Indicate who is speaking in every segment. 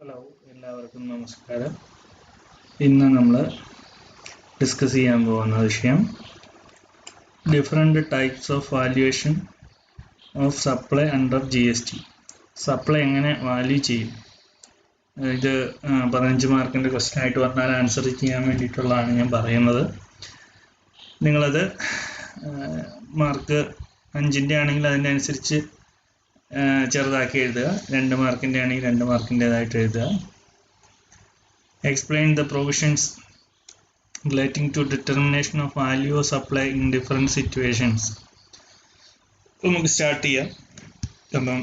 Speaker 1: Hello, എല്ലാവർക്കും നമസ്കാരം. ഇന്ന് നമ്മൾ ഡിസ്കസ് ചെയ്യാൻ പോകുന്ന വിഷയം different types of valuation of supply under GST. Supply എങ്ങനെ വാല്യൂ ചെയ്യും? ഇത് 15 മാർക്കിൻ്റെ ക്വസ്റ്റ്യൻ ആയിട്ട് വന്നാൽ ആൻസർ ചെയ്യാൻ വേണ്ടിയിട്ടുള്ളതാണ് ഞാൻ പറയുന്നത്. നിങ്ങളത് മാർക്ക് 5ൻ്റെ ആണെങ്കിൽ അതിൻ്റെ അനുസരിച്ച് ചെറുതാക്കി എഴുതുക. 2 മാർക്കിൻ്റെ ആണെങ്കിൽ 2 മാർക്കിൻ്റെതായിട്ട് എഴുതുക. Explain the provisions relating to determination of value of supply in different situations. നമുക്ക് സ്റ്റാർട്ട് ചെയ്യാം. അപ്പം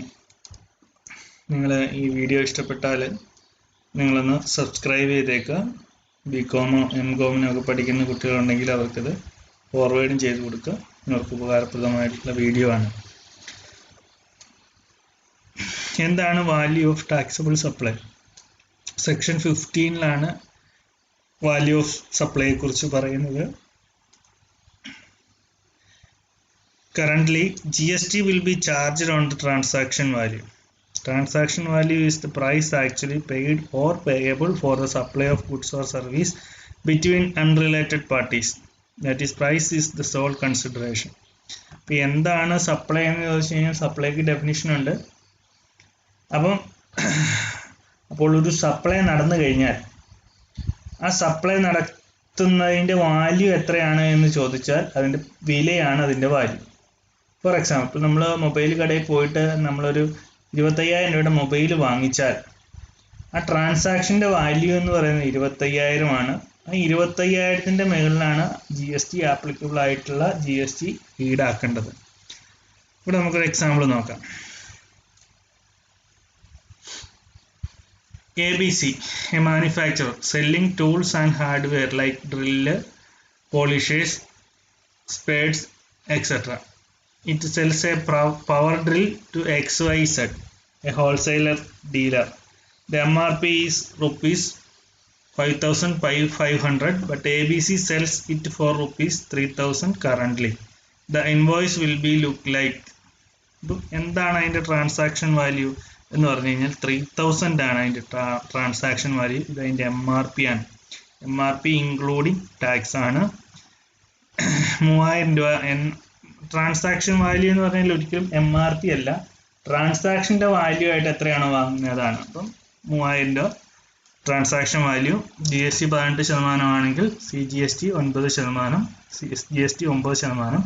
Speaker 1: നിങ്ങൾ ഈ വീഡിയോ ഇഷ്ടപ്പെട്ടാൽ നിങ്ങളൊന്ന് സബ്സ്ക്രൈബ് ചെയ്തേക്കുക. BCom MCom ഒക്കെ പഠിക്കുന്ന കുട്ടികളുണ്ടെങ്കിൽ അവർക്കത് ഫോർവേഡും ചെയ്ത് കൊടുക്കുക. നിങ്ങൾക്ക് ഉപകാരപ്രദമായിട്ടുള്ള വീഡിയോ ആണ്. എന്താണ് value of taxable supply? Section 15 value of സപ്ലൈയെ കുറിച്ച് പറയുന്നത്. Currently, GST will be charged on the transaction value. Transaction value is the price actually paid or payable for the supply of goods or service between unrelated parties. That is, price is the sole consideration. അപ്പോൾ എന്താണ് supply എന്ന് ചോദിച്ചു കഴിഞ്ഞാൽ സപ്ലൈക്ക് definition ഉണ്ട്. അപ്പോൾ ഒരു supply നടന്നു കഴിഞ്ഞാൽ ആ സപ്ലൈ നടത്തുന്നതിൻ്റെ വാല്യൂ എത്രയാണ് എന്ന് ചോദിച്ചാൽ അതിൻ്റെ വിലയാണ് അതിൻ്റെ വാല്യൂ. ഫോർ എക്സാമ്പിൾ, നമ്മൾ മൊബൈൽ കടയിൽ പോയിട്ട് നമ്മളൊരു 25,000 രൂപയുടെ മൊബൈൽ വാങ്ങിച്ചാൽ ആ ട്രാൻസാക്ഷൻ്റെ വാല്യൂ എന്ന് പറയുന്നത് 25,000 ആണ്. ആ 25,000ൻ്റെ മുകളിലാണ് GST ആപ്ലിക്കബിൾ ആയിട്ടുള്ള GST ഈടാക്കേണ്ടത്. ഇവിടെ നമുക്കൊരു എക്സാമ്പിൾ നോക്കാം. ABC, a manufacturer selling tools and hardware like drill, polishers, spades, etc. It sells a power drill to XYZ, a wholesaler dealer. The MRP is rupees 5,500, but ABC sells it for rupees 3,000 currently. The invoice will be look like. എന്താണ് അതിൻ്റെ transaction value എന്ന് പറഞ്ഞു കഴിഞ്ഞാൽ 3,000 ആണ് അതിൻ്റെ transaction value. ഇത് അതിൻ്റെ MRP ആണ്. MRP ഇൻക്ലൂഡിങ് ടാക്സ് ആണ്. 3,000 രൂപ ട്രാൻസാക്ഷൻ വാല്യൂ എന്ന് പറഞ്ഞാൽ ഒരിക്കലും MRP അല്ല, ട്രാൻസാക്ഷൻ്റെ വാല്യൂ ആയിട്ട് എത്രയാണോ വാങ്ങുന്നതാണ്. അപ്പം 3,000 രൂപ ട്രാൻസാക്ഷൻ വാല്യൂ. GST 18% ആണെങ്കിൽ CGST 9%, SGST 9%.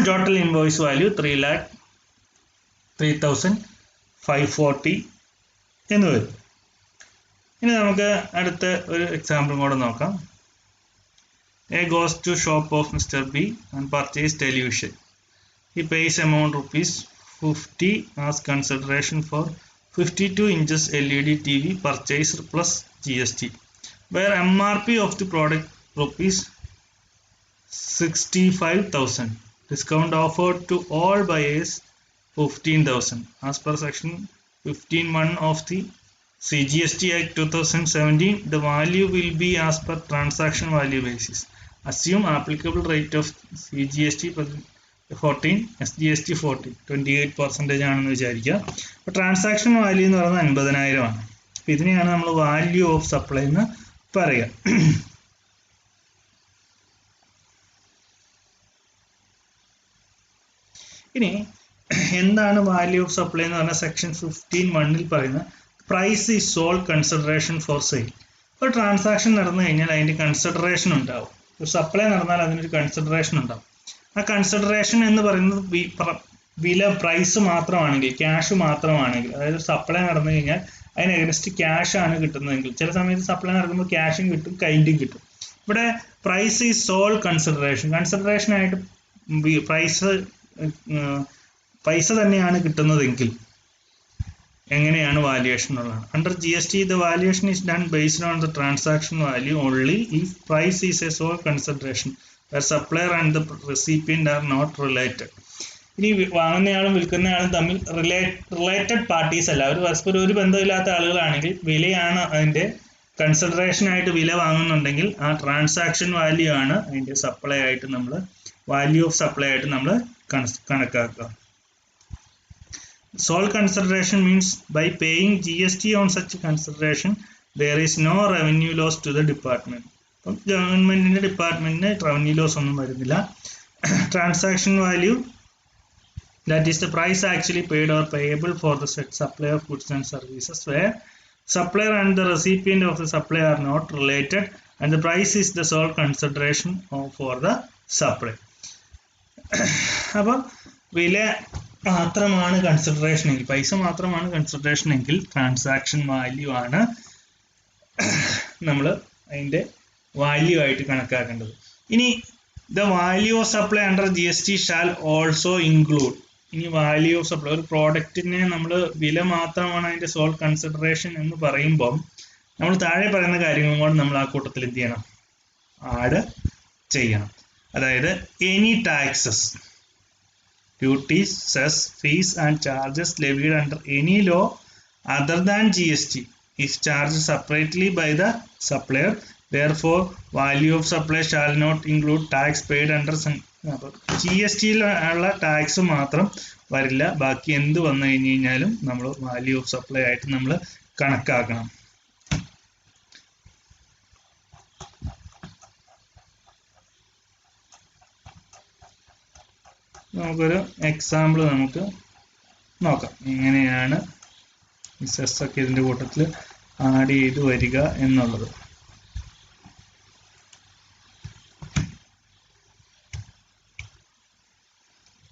Speaker 1: Total invoice value 3,0540 എന്ന് വരും. ഇനി നമുക്ക് അടുത്ത ഒരു എക്സാമ്പിൾ കൂടെ നോക്കാം. A goes to shop of Mr. B and purchase television. He pays amount rupees 50 as consideration for 52 inches LED TV purchased plus GST, where MRP of the product rupees 65,000. Discount offered to all buyers 15,000. As per section 15(1) of the CGST Act 2017, the value will be as per transaction value basis. Assume applicable rate of CGST 14, SGST 40, 28% ആണെന്ന് വിചാരിക്കുക. അപ്പോൾ transaction value എന്ന് പറയുന്നത് 50,000 ആണ്. അപ്പോൾ ഇതിനെയാണ് നമ്മൾ value of supply എന്ന് പറയുക. ഇനി എന്താണ് വാല്യൂ ഓഫ് സപ്ലൈ എന്ന് പറഞ്ഞാൽ സെക്ഷൻ 15(1) പറയുന്ന price is sole consideration for sale. ഒരു ട്രാൻസാക്ഷൻ നടന്നു കഴിഞ്ഞാൽ അതിൻ്റെ കൺസിഡറേഷൻ ഉണ്ടാവും. ഒരു സപ്ലൈ നടന്നാൽ അതിനൊരു കൺസിഡറേഷൻ ഉണ്ടാവും. ആ കൺസിഡറേഷൻ എന്ന് പറയുന്നത് വില പ്രൈസ് മാത്രമാണെങ്കിൽ, ക്യാഷ് മാത്രമാണെങ്കിൽ, അതായത് സപ്ലൈ നടന്നു കഴിഞ്ഞാൽ അതിന് എഗൻസ്റ്റ് ക്യാഷ് ആണ് കിട്ടുന്നതെങ്കിൽ, ചില സമയത്ത് സപ്ലൈ നടക്കുമ്പോൾ ക്യാഷും കിട്ടും, കൈൻഡും കിട്ടും. ഇവിടെ പ്രൈസ് ഈസ് സോൾ കൺസിഡറേഷൻ. കൺസിഡറേഷനായിട്ട് പൈസ തന്നെയാണ് കിട്ടുന്നതെങ്കിൽ എങ്ങനെയാണ് വാല്യുവേഷൻ ഉള്ളത്? Under GST the valuation is done based on the transaction value only if price is a sole consideration where supplier and the recipient are not related. ഇനി വാങ്ങുന്നയാളും വിൽക്കുന്നയാളും തമ്മിൽ related parties അല്ല, അവർ പരസ്പരം ഒരു ബന്ധമില്ലാത്ത ആളുകളാണെങ്കിൽ വിലയാണ് അതിൻ്റെ കൺസിഡറേഷൻ ആയിട്ട് വില വാങ്ങുന്നുണ്ടെങ്കിൽ ആ ട്രാൻസാക്ഷൻ വാല്യൂ ആണ് അതിൻ്റെ സപ്ലൈ ആയിട്ട് നമ്മൾ വാല്യൂ ഓഫ് സപ്ലൈ ആയിട്ട് നമ്മൾ കണക്കാക്കുക. Sole consideration means by paying GST on such consideration, there is no revenue loss to the department. ഗവൺമെന്റിന്റെ ഡിപ്പാർട്ട്മെന്റിന് റവന്യൂ ലോസ് ഒന്നും വരുന്നില്ല. Transaction value, that is the price actually paid or payable for the said supply of goods and services, where supplier and the recipient of the supply are not related and the price is the sole consideration for the supply. അപ്പോൾ വില മാത്രമാണ് consideration എങ്കിൽ, പൈസ മാത്രമാണ് consideration എങ്കിൽ transaction value ആണ് നമ്മൾ അതിൻ്റെ വാല്യൂ ആയിട്ട് കണക്കാക്കേണ്ടത്. ഇനി the value of supply under GST shall also include. ഇനി വാല്യൂ ഓഫ് സപ്ലൈ, ഒരു പ്രോഡക്റ്റിനെ നമ്മൾ വില മാത്രമാണ് അതിൻ്റെ സോൾ കൺസിഡറേഷൻ എന്ന് പറയുമ്പോൾ നമ്മൾ താഴെ പറയുന്ന കാര്യങ്ങളും കൂടെ നമ്മൾ ആ കൂട്ടത്തിൽ എന്ത് ചെയ്യണം, ആഡ് ചെയ്യണം. അതായത് any taxes, duties, cess, fees and charges levied under any law other than GST is charged separately by the supplier. Therefore, value of supply shall not include tax paid under GST-യിലുള്ള tax മാത്രം വരില്ല. ബാക്കി എന്ത് വന്നു കഴിഞ്ഞ് കഴിഞ്ഞാലും നമ്മൾ value of supply ആയിട്ട് നമ്മൾ കണക്കാക്കണം. നമുക്കൊരു എക്സാമ്പിൾ നമുക്ക് നോക്കാം, എങ്ങനെയാണ് ഈ സെസ് ഒക്കെ ഇതിൻ്റെ കൂട്ടത്തിൽ ആഡ് ചെയ്ത് വരിക എന്നുള്ളത്.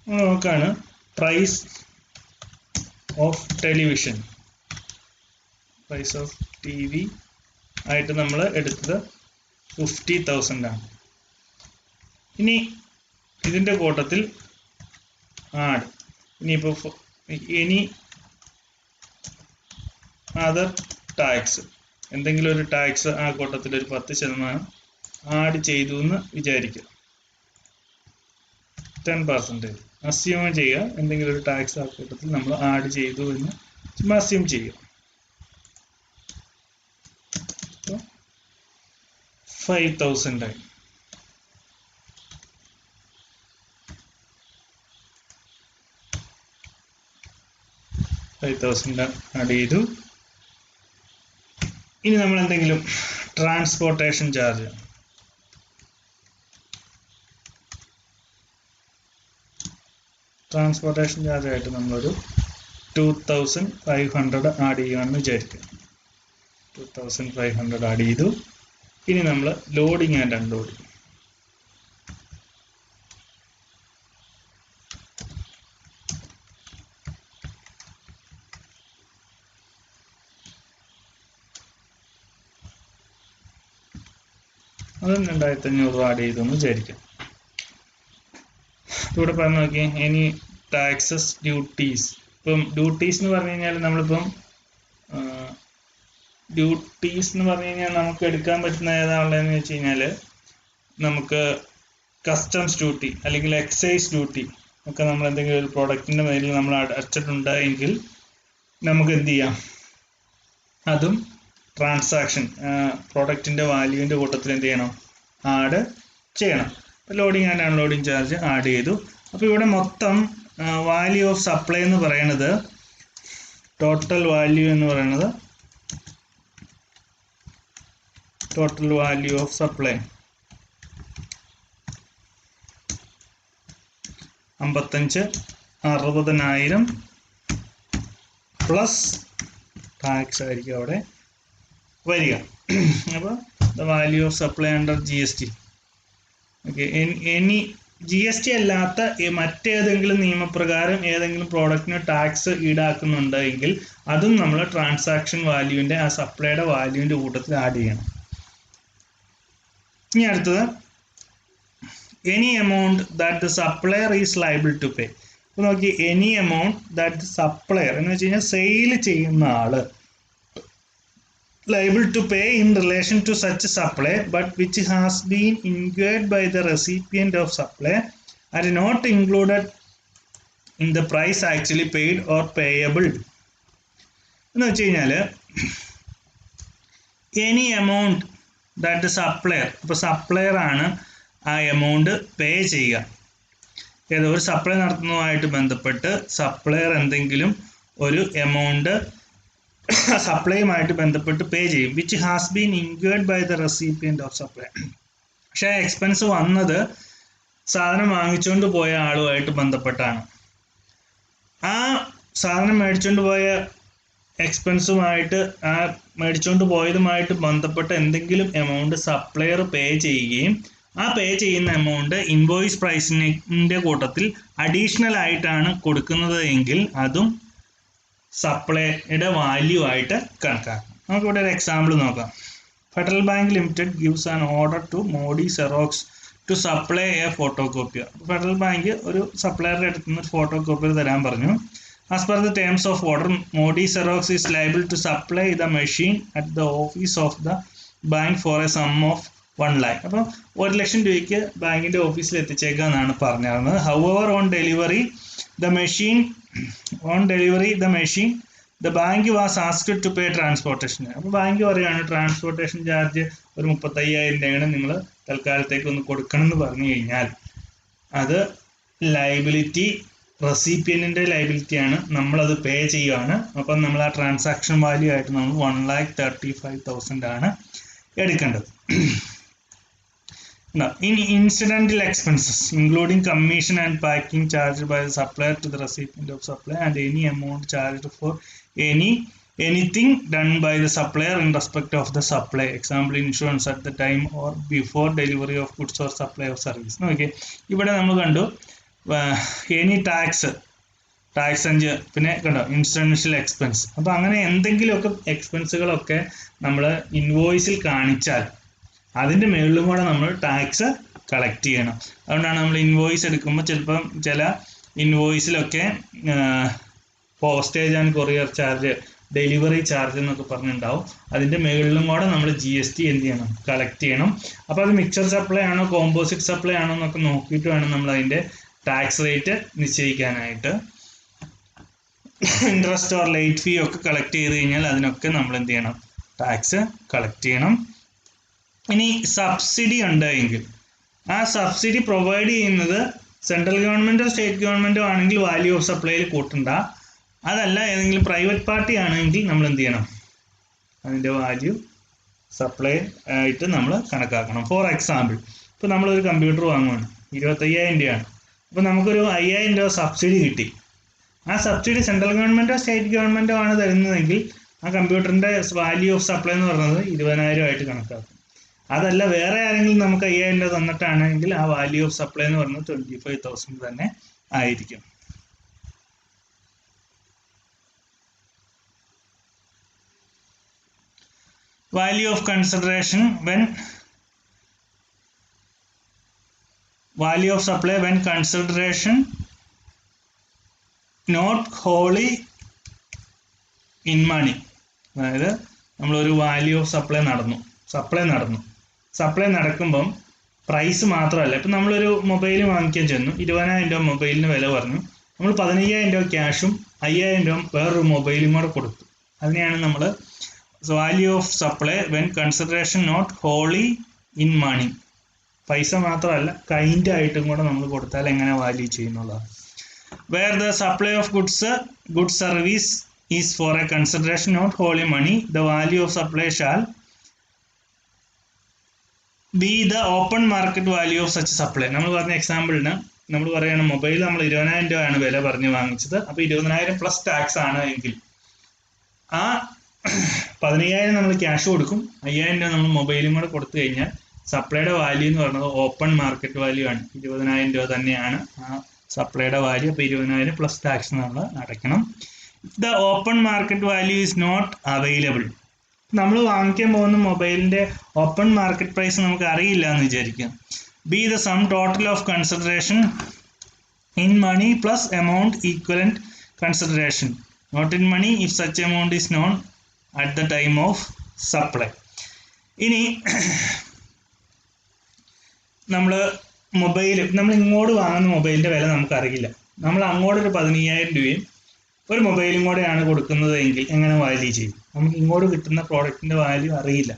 Speaker 1: നോക്കാണ് price of television, price of TV ആയിട്ട് നമ്മൾ എടുത്തത് 50,000 ആണ്. ഇനി ഇതിൻ്റെ കൂട്ടത്തിൽ ആഡ്, ഇനിയിപ്പോൾ ഇനി അതർ ടാക്സ്, എന്തെങ്കിലും ഒരു ടാക്സ് ആ കൂട്ടത്തിൽ ഒരു 10% ആഡ് ചെയ്തു എന്ന് വിചാരിക്കുക. 10% അസ്യൂം ചെയ്യുക, എന്തെങ്കിലും ഒരു ടാക്സ് ആ കൂട്ടത്തിൽ നമ്മൾ ആഡ് ചെയ്തു എന്ന് ചുമ്മാ അസ്യൂം ചെയ്യുക. 5,000 ആയി. ആഡ് ചെയ്തു. ഇനി നമ്മൾ എന്തെങ്കിലും ട്രാൻസ്പോർട്ടേഷൻ ചാർജ്, ആയിട്ട് നമ്മളൊരു 2,500 ആഡ് ചെയ്യുകയാണെന്ന് വിചാരിക്കുക. 2,500 ആഡ് ചെയ്തു. ഇനി നമ്മൾ ലോഡിങ് ആൻഡ് അൺലോഡിങ്, അതും 2,500 ആഡ് ചെയ്തു എന്ന് വിചാരിക്കാം. ഇവിടെ പറഞ്ഞു നോക്കി, ഇനി ടാക്സസ്, ഡ്യൂട്ടീസ്. ഇപ്പം ഡ്യൂട്ടീസ് എന്ന് പറഞ്ഞു കഴിഞ്ഞാൽ നമ്മളിപ്പം നമുക്ക് എടുക്കാൻ പറ്റുന്ന ഏതാണുള്ളതെന്ന് വെച്ച് കഴിഞ്ഞാൽ, നമുക്ക് കസ്റ്റംസ് ഡ്യൂട്ടി അല്ലെങ്കിൽ എക്സൈസ് ഡ്യൂട്ടി ഒക്കെ നമ്മൾ എന്തെങ്കിലും ഒരു പ്രോഡക്റ്റിൻ്റെ മേലിൽ നമ്മൾ അടച്ചിട്ടുണ്ടെങ്കിൽ നമുക്ക് എന്ത് ചെയ്യാം, അതും ട്രാൻസാക്ഷൻ പ്രോഡക്റ്റിൻ്റെ വാല്യൂവിൻ്റെ കൂട്ടത്തിൽ എന്ത് ചെയ്യണം, ആഡ് ചെയ്യണം. അപ്പോൾ loading and unloading charge add ചെയ്തു. അപ്പോൾ ഇവിടെ മൊത്തം വാല്യൂ ഓഫ് സപ്ലൈ എന്ന് പറയുന്നത്, ടോട്ടൽ വാല്യൂ എന്ന് പറയുന്നത്, total value of supply 55,60,000 plus tax ആയിരിക്കും അവിടെ വരിക. അപ്പോൾ the value of supply under GST. Okay, ഇനി GST അല്ലാത്ത മറ്റേതെങ്കിലും നിയമപ്രകാരം ഏതെങ്കിലും പ്രോഡക്റ്റിന് ടാക്സ് ഈടാക്കുന്നുണ്ടെങ്കിൽ അതും നമ്മൾ ട്രാൻസാക്ഷൻ വാല്യൂവിൻ്റെ, ആ സപ്ലൈയുടെ വാല്യൂവിൻ്റെ കൂട്ടത്തിൽ ആഡ് ചെയ്യണം. ഇനി അടുത്തത്, any amount that the supplier is liable to pay. അപ്പോൾ നോക്കി, any amount that the supplier എന്ന് വെച്ച് കഴിഞ്ഞാൽ സെയിൽ ചെയ്യുന്ന ആള് liable to pay in relation to such supply but which has been incurred by the recipient of supply and not included in the price actually paid or payable. എന്ന് വെച്ച് കഴിഞ്ഞാൽ any amount that supplier, ഇപ്പോൾ supplier ആണ് ആ amount pay ചെയ്യുക. ഏതോ ഒരു supply നടത്തുന്നതുമായിട്ട് ബന്ധപ്പെട്ട് സപ്ലയർ എന്തെങ്കിലും ഒരു എമൗണ്ട് സപ്ലൈയുമായിട്ട് ബന്ധപ്പെട്ട് പേ ചെയ്യും, which has been incurred by the recipient of supply. പക്ഷേ എക്സ്പെൻസ് വന്നത് സാധനം വാങ്ങിച്ചുകൊണ്ട് പോയ ആളുമായിട്ട് ബന്ധപ്പെട്ടാണ്. ആ സാധനം മേടിച്ചുകൊണ്ട് പോയ എക്സ്പെൻസുമായിട്ട് ആ മേടിച്ചുകൊണ്ട് പോയതുമായിട്ട് ബന്ധപ്പെട്ട എന്തെങ്കിലും എമൗണ്ട് സപ്ലയർ പേ ചെയ്യുകയും ആ പേ ചെയ്യുന്ന എമൗണ്ട് ഇൻവോയ്സ് പ്രൈസിൻ്റെ കൂട്ടത്തിൽ അഡീഷണൽ ആയിട്ടാണ് കൊടുക്കുന്നത് എങ്കിൽ അതും സപ്ലൈയുടെ വാല്യൂ ആയിട്ട് കണക്കാക്കും. നമുക്കിവിടെ ഒരു എക്സാമ്പിൾ നോക്കാം. Federal Bank Limited gives an order to Modi Xerox to supply a photo copier. Federal Bank ഒരു സപ്ലയറുടെ അടുത്ത് നിന്ന് ഒരു ഫോട്ടോ കോപ്പിയർ തരാൻ പറഞ്ഞു. As per the terms of order, Modi Xerox is liable to supply the machine at the office of the bank for a sum of 1 lakh. അപ്പോൾ 1 ലക്ഷം രൂപയ്ക്ക് ബാങ്കിൻ്റെ ഓഫീസിൽ എത്തിച്ചേക്കുക എന്നാണ് പറഞ്ഞിരുന്നത്. However, on delivery, the bank was asked to pay transportation. അപ്പോൾ bank പറയുകയാണ് transportation charge ഒരു 35,000 രൂപയാണ് നിങ്ങൾ തൽക്കാലത്തേക്ക് ഒന്ന് കൊടുക്കണം എന്ന് പറഞ്ഞു കഴിഞ്ഞാൽ അത് ലയബിലിറ്റി റെസിപ്പിയൻറ്റിൻ്റെ ലയബിലിറ്റിയാണ്, നമ്മളത് പേ ചെയ്യുകയാണ്. അപ്പം നമ്മൾ ആ ട്രാൻസാക്ഷൻ വാല്യൂ ആയിട്ട് നമ്മൾ 1,35,000 ആണ് എടുക്കേണ്ടത്. ഇനി incidental expenses including commission and packing charge by the supplier to the recipient of supply and any amount charged for anything done by the supplier in respect of the supply. Example, insurance at the time or before delivery of goods or supply of service. Okay, ഇവിടെ നമ്മൾ കണ്ടു any tax അഞ്ച്, പിന്നെ കണ്ടോ ഇൻസിഡൻഷ്യൽ expense. അപ്പോൾ അങ്ങനെ എന്തെങ്കിലുമൊക്കെ എക്സ്പെൻസുകളൊക്കെ നമ്മൾ ഇൻവോയ്സിൽ കാണിച്ചാൽ അതിൻ്റെ മുകളിലും കൂടെ നമ്മൾ ടാക്സ് കളക്ട് ചെയ്യണം. അതുകൊണ്ടാണ് നമ്മൾ ഇൻവോയ്സ് എടുക്കുമ്പോൾ ചിലപ്പം ചില ഇൻവോയ്സിലൊക്കെ postage and courier charge, delivery charge എന്നൊക്കെ പറഞ്ഞിട്ടുണ്ടാവും. അതിൻ്റെ മുകളിലും കൂടെ നമ്മൾ GST എന്ത് ചെയ്യണം, കളക്ട് ചെയ്യണം. അപ്പോൾ അത് മിക്സർ സപ്ലൈ ആണോ കോമ്പോസിറ്റ് സപ്ലൈ ആണോ എന്നൊക്കെ നോക്കിയിട്ട് വേണം നമ്മൾ അതിൻ്റെ ടാക്സ് റേറ്റ് നിശ്ചയിക്കാനായിട്ട്. ഇൻട്രസ്റ്റ് ഓർ ലേറ്റ് ഫീ ഒക്കെ കളക്ട് ചെയ്ത് കഴിഞ്ഞാൽ അതിനൊക്കെ നമ്മൾ എന്ത് ചെയ്യണം, ടാക്സ് കളക്ട് ചെയ്യണം. ഇനി സബ്സിഡി ഉണ്ടെങ്കിൽ ആ സബ്സിഡി പ്രൊവൈഡ് ചെയ്യുന്നത് സെൻട്രൽ ഗവൺമെൻറ്റോ സ്റ്റേറ്റ് ഗവൺമെൻറ്റോ ആണെങ്കിൽ വാല്യൂ ഓഫ് സപ്ലൈയിൽ കൂട്ടണ്ട. അതല്ല ഏതെങ്കിലും പ്രൈവറ്റ് പാർട്ടി ആണെങ്കിൽ നമ്മൾ എന്ത് ചെയ്യണം, അതിൻ്റെ വാല്യൂ സപ്ലൈ ആയിട്ട് നമ്മൾ കണക്കാക്കണം. ഫോർ എക്സാമ്പിൾ, ഇപ്പോൾ നമ്മളൊരു കമ്പ്യൂട്ടർ വാങ്ങുകയാണ്, 25,000 രൂപയാണ്. അപ്പോൾ നമുക്കൊരു 5,000 രൂപ സബ്സിഡി കിട്ടി. ആ സബ്സിഡി സെൻട്രൽ ഗവൺമെൻറ്റോ സ്റ്റേറ്റ് ഗവൺമെൻറ്റോ ആണ് തരുന്നതെങ്കിൽ ആ കമ്പ്യൂട്ടറിൻ്റെ വാല്യൂ ഓഫ് സപ്ലൈ എന്ന് പറയുന്നത് 20,000 ആയിട്ട് കണക്കാക്കും. അതല്ല വേറെ ആരെങ്കിലും നമുക്ക് 5,000 രൂപ തന്നിട്ടാണെങ്കിൽ ആ വാല്യൂ ഓഫ് സപ്ലൈ എന്ന് പറയുന്നത് 25,000 തന്നെ ആയിരിക്കും. Value of consideration when value of supply when consideration not wholly in money. അതായത് നമ്മളൊരു വാല്യൂ ഓഫ് സപ്ലൈ നടക്കുമ്പം പ്രൈസ് മാത്രമല്ല. ഇപ്പം നമ്മളൊരു മൊബൈൽ വാങ്ങിക്കാൻ ചെന്നു, 20,000 രൂപ മൊബൈലിന് വില പറഞ്ഞു, നമ്മൾ 15,000 രൂപ ക്യാഷും 5,000 രൂപ വേറൊരു മൊബൈലും കൂടെ കൊടുത്തു. അതിനെയാണ് നമ്മൾ value of supply when consideration not wholly in money. പൈസ മാത്രമല്ല കൈൻഡ് ആയിട്ടും കൂടെ നമ്മൾ കൊടുത്താൽ എങ്ങനെ വാല്യൂ ചെയ്യുന്നുള്ളതാണ്. Where the supply of good service is for a consideration not wholly money, the value of supply shall be the open market value of such supply. നമ്മൾ പറഞ്ഞ എക്സാമ്പിളിന് നമ്മൾ പറയുകയാണ് മൊബൈൽ നമ്മൾ 20,000 രൂപയാണ് വില പറഞ്ഞ് വാങ്ങിച്ചത്. അപ്പോൾ 20,000 പ്ലസ് ടാക്സ് ആണ് എങ്കിൽ ആ 15,000 നമ്മൾ ക്യാഷ് കൊടുക്കും, 5,000 രൂപ നമ്മൾ മൊബൈലും കൂടെ കൊടുത്തു കഴിഞ്ഞാൽ സപ്ലൈയുടെ വാല്യൂ എന്ന് പറയുന്നത് ഓപ്പൺ മാർക്കറ്റ് വാല്യൂ ആണ്. 20,000 രൂപ തന്നെയാണ് ആ സപ്ലൈയുടെ വാല്യൂ. അപ്പോൾ 20,000 പ്ലസ് ടാക്സ് നമ്മൾ അടയ്ക്കണം. The open market value is not available. നമ്മൾ വാങ്ങിക്കാൻ പോകുന്ന മൊബൈലിൻ്റെ ഓപ്പൺ മാർക്കറ്റ് പ്രൈസ് നമുക്ക് അറിയില്ല എന്ന് വിചാരിക്കാം. Be the sum total of consideration in money plus amount equivalent consideration not in money if such amount is known at the time of supply. ഇനി നമ്മൾ ഇങ്ങോട്ട് വാങ്ങുന്ന മൊബൈലിൻ്റെ വില നമുക്കറിയില്ല. നമ്മൾ അങ്ങോട്ടൊരു 15,000 രൂപയും ഒരു മൊബൈലും കൂടെയാണ് കൊടുക്കുന്നത് എങ്കിൽ എങ്ങനെ വാല്യൂ ചെയ്യും? നമുക്ക് ഇങ്ങോട്ട് കിട്ടുന്ന പ്രോഡക്റ്റിൻ്റെ വാല്യൂ അറിയില്ല.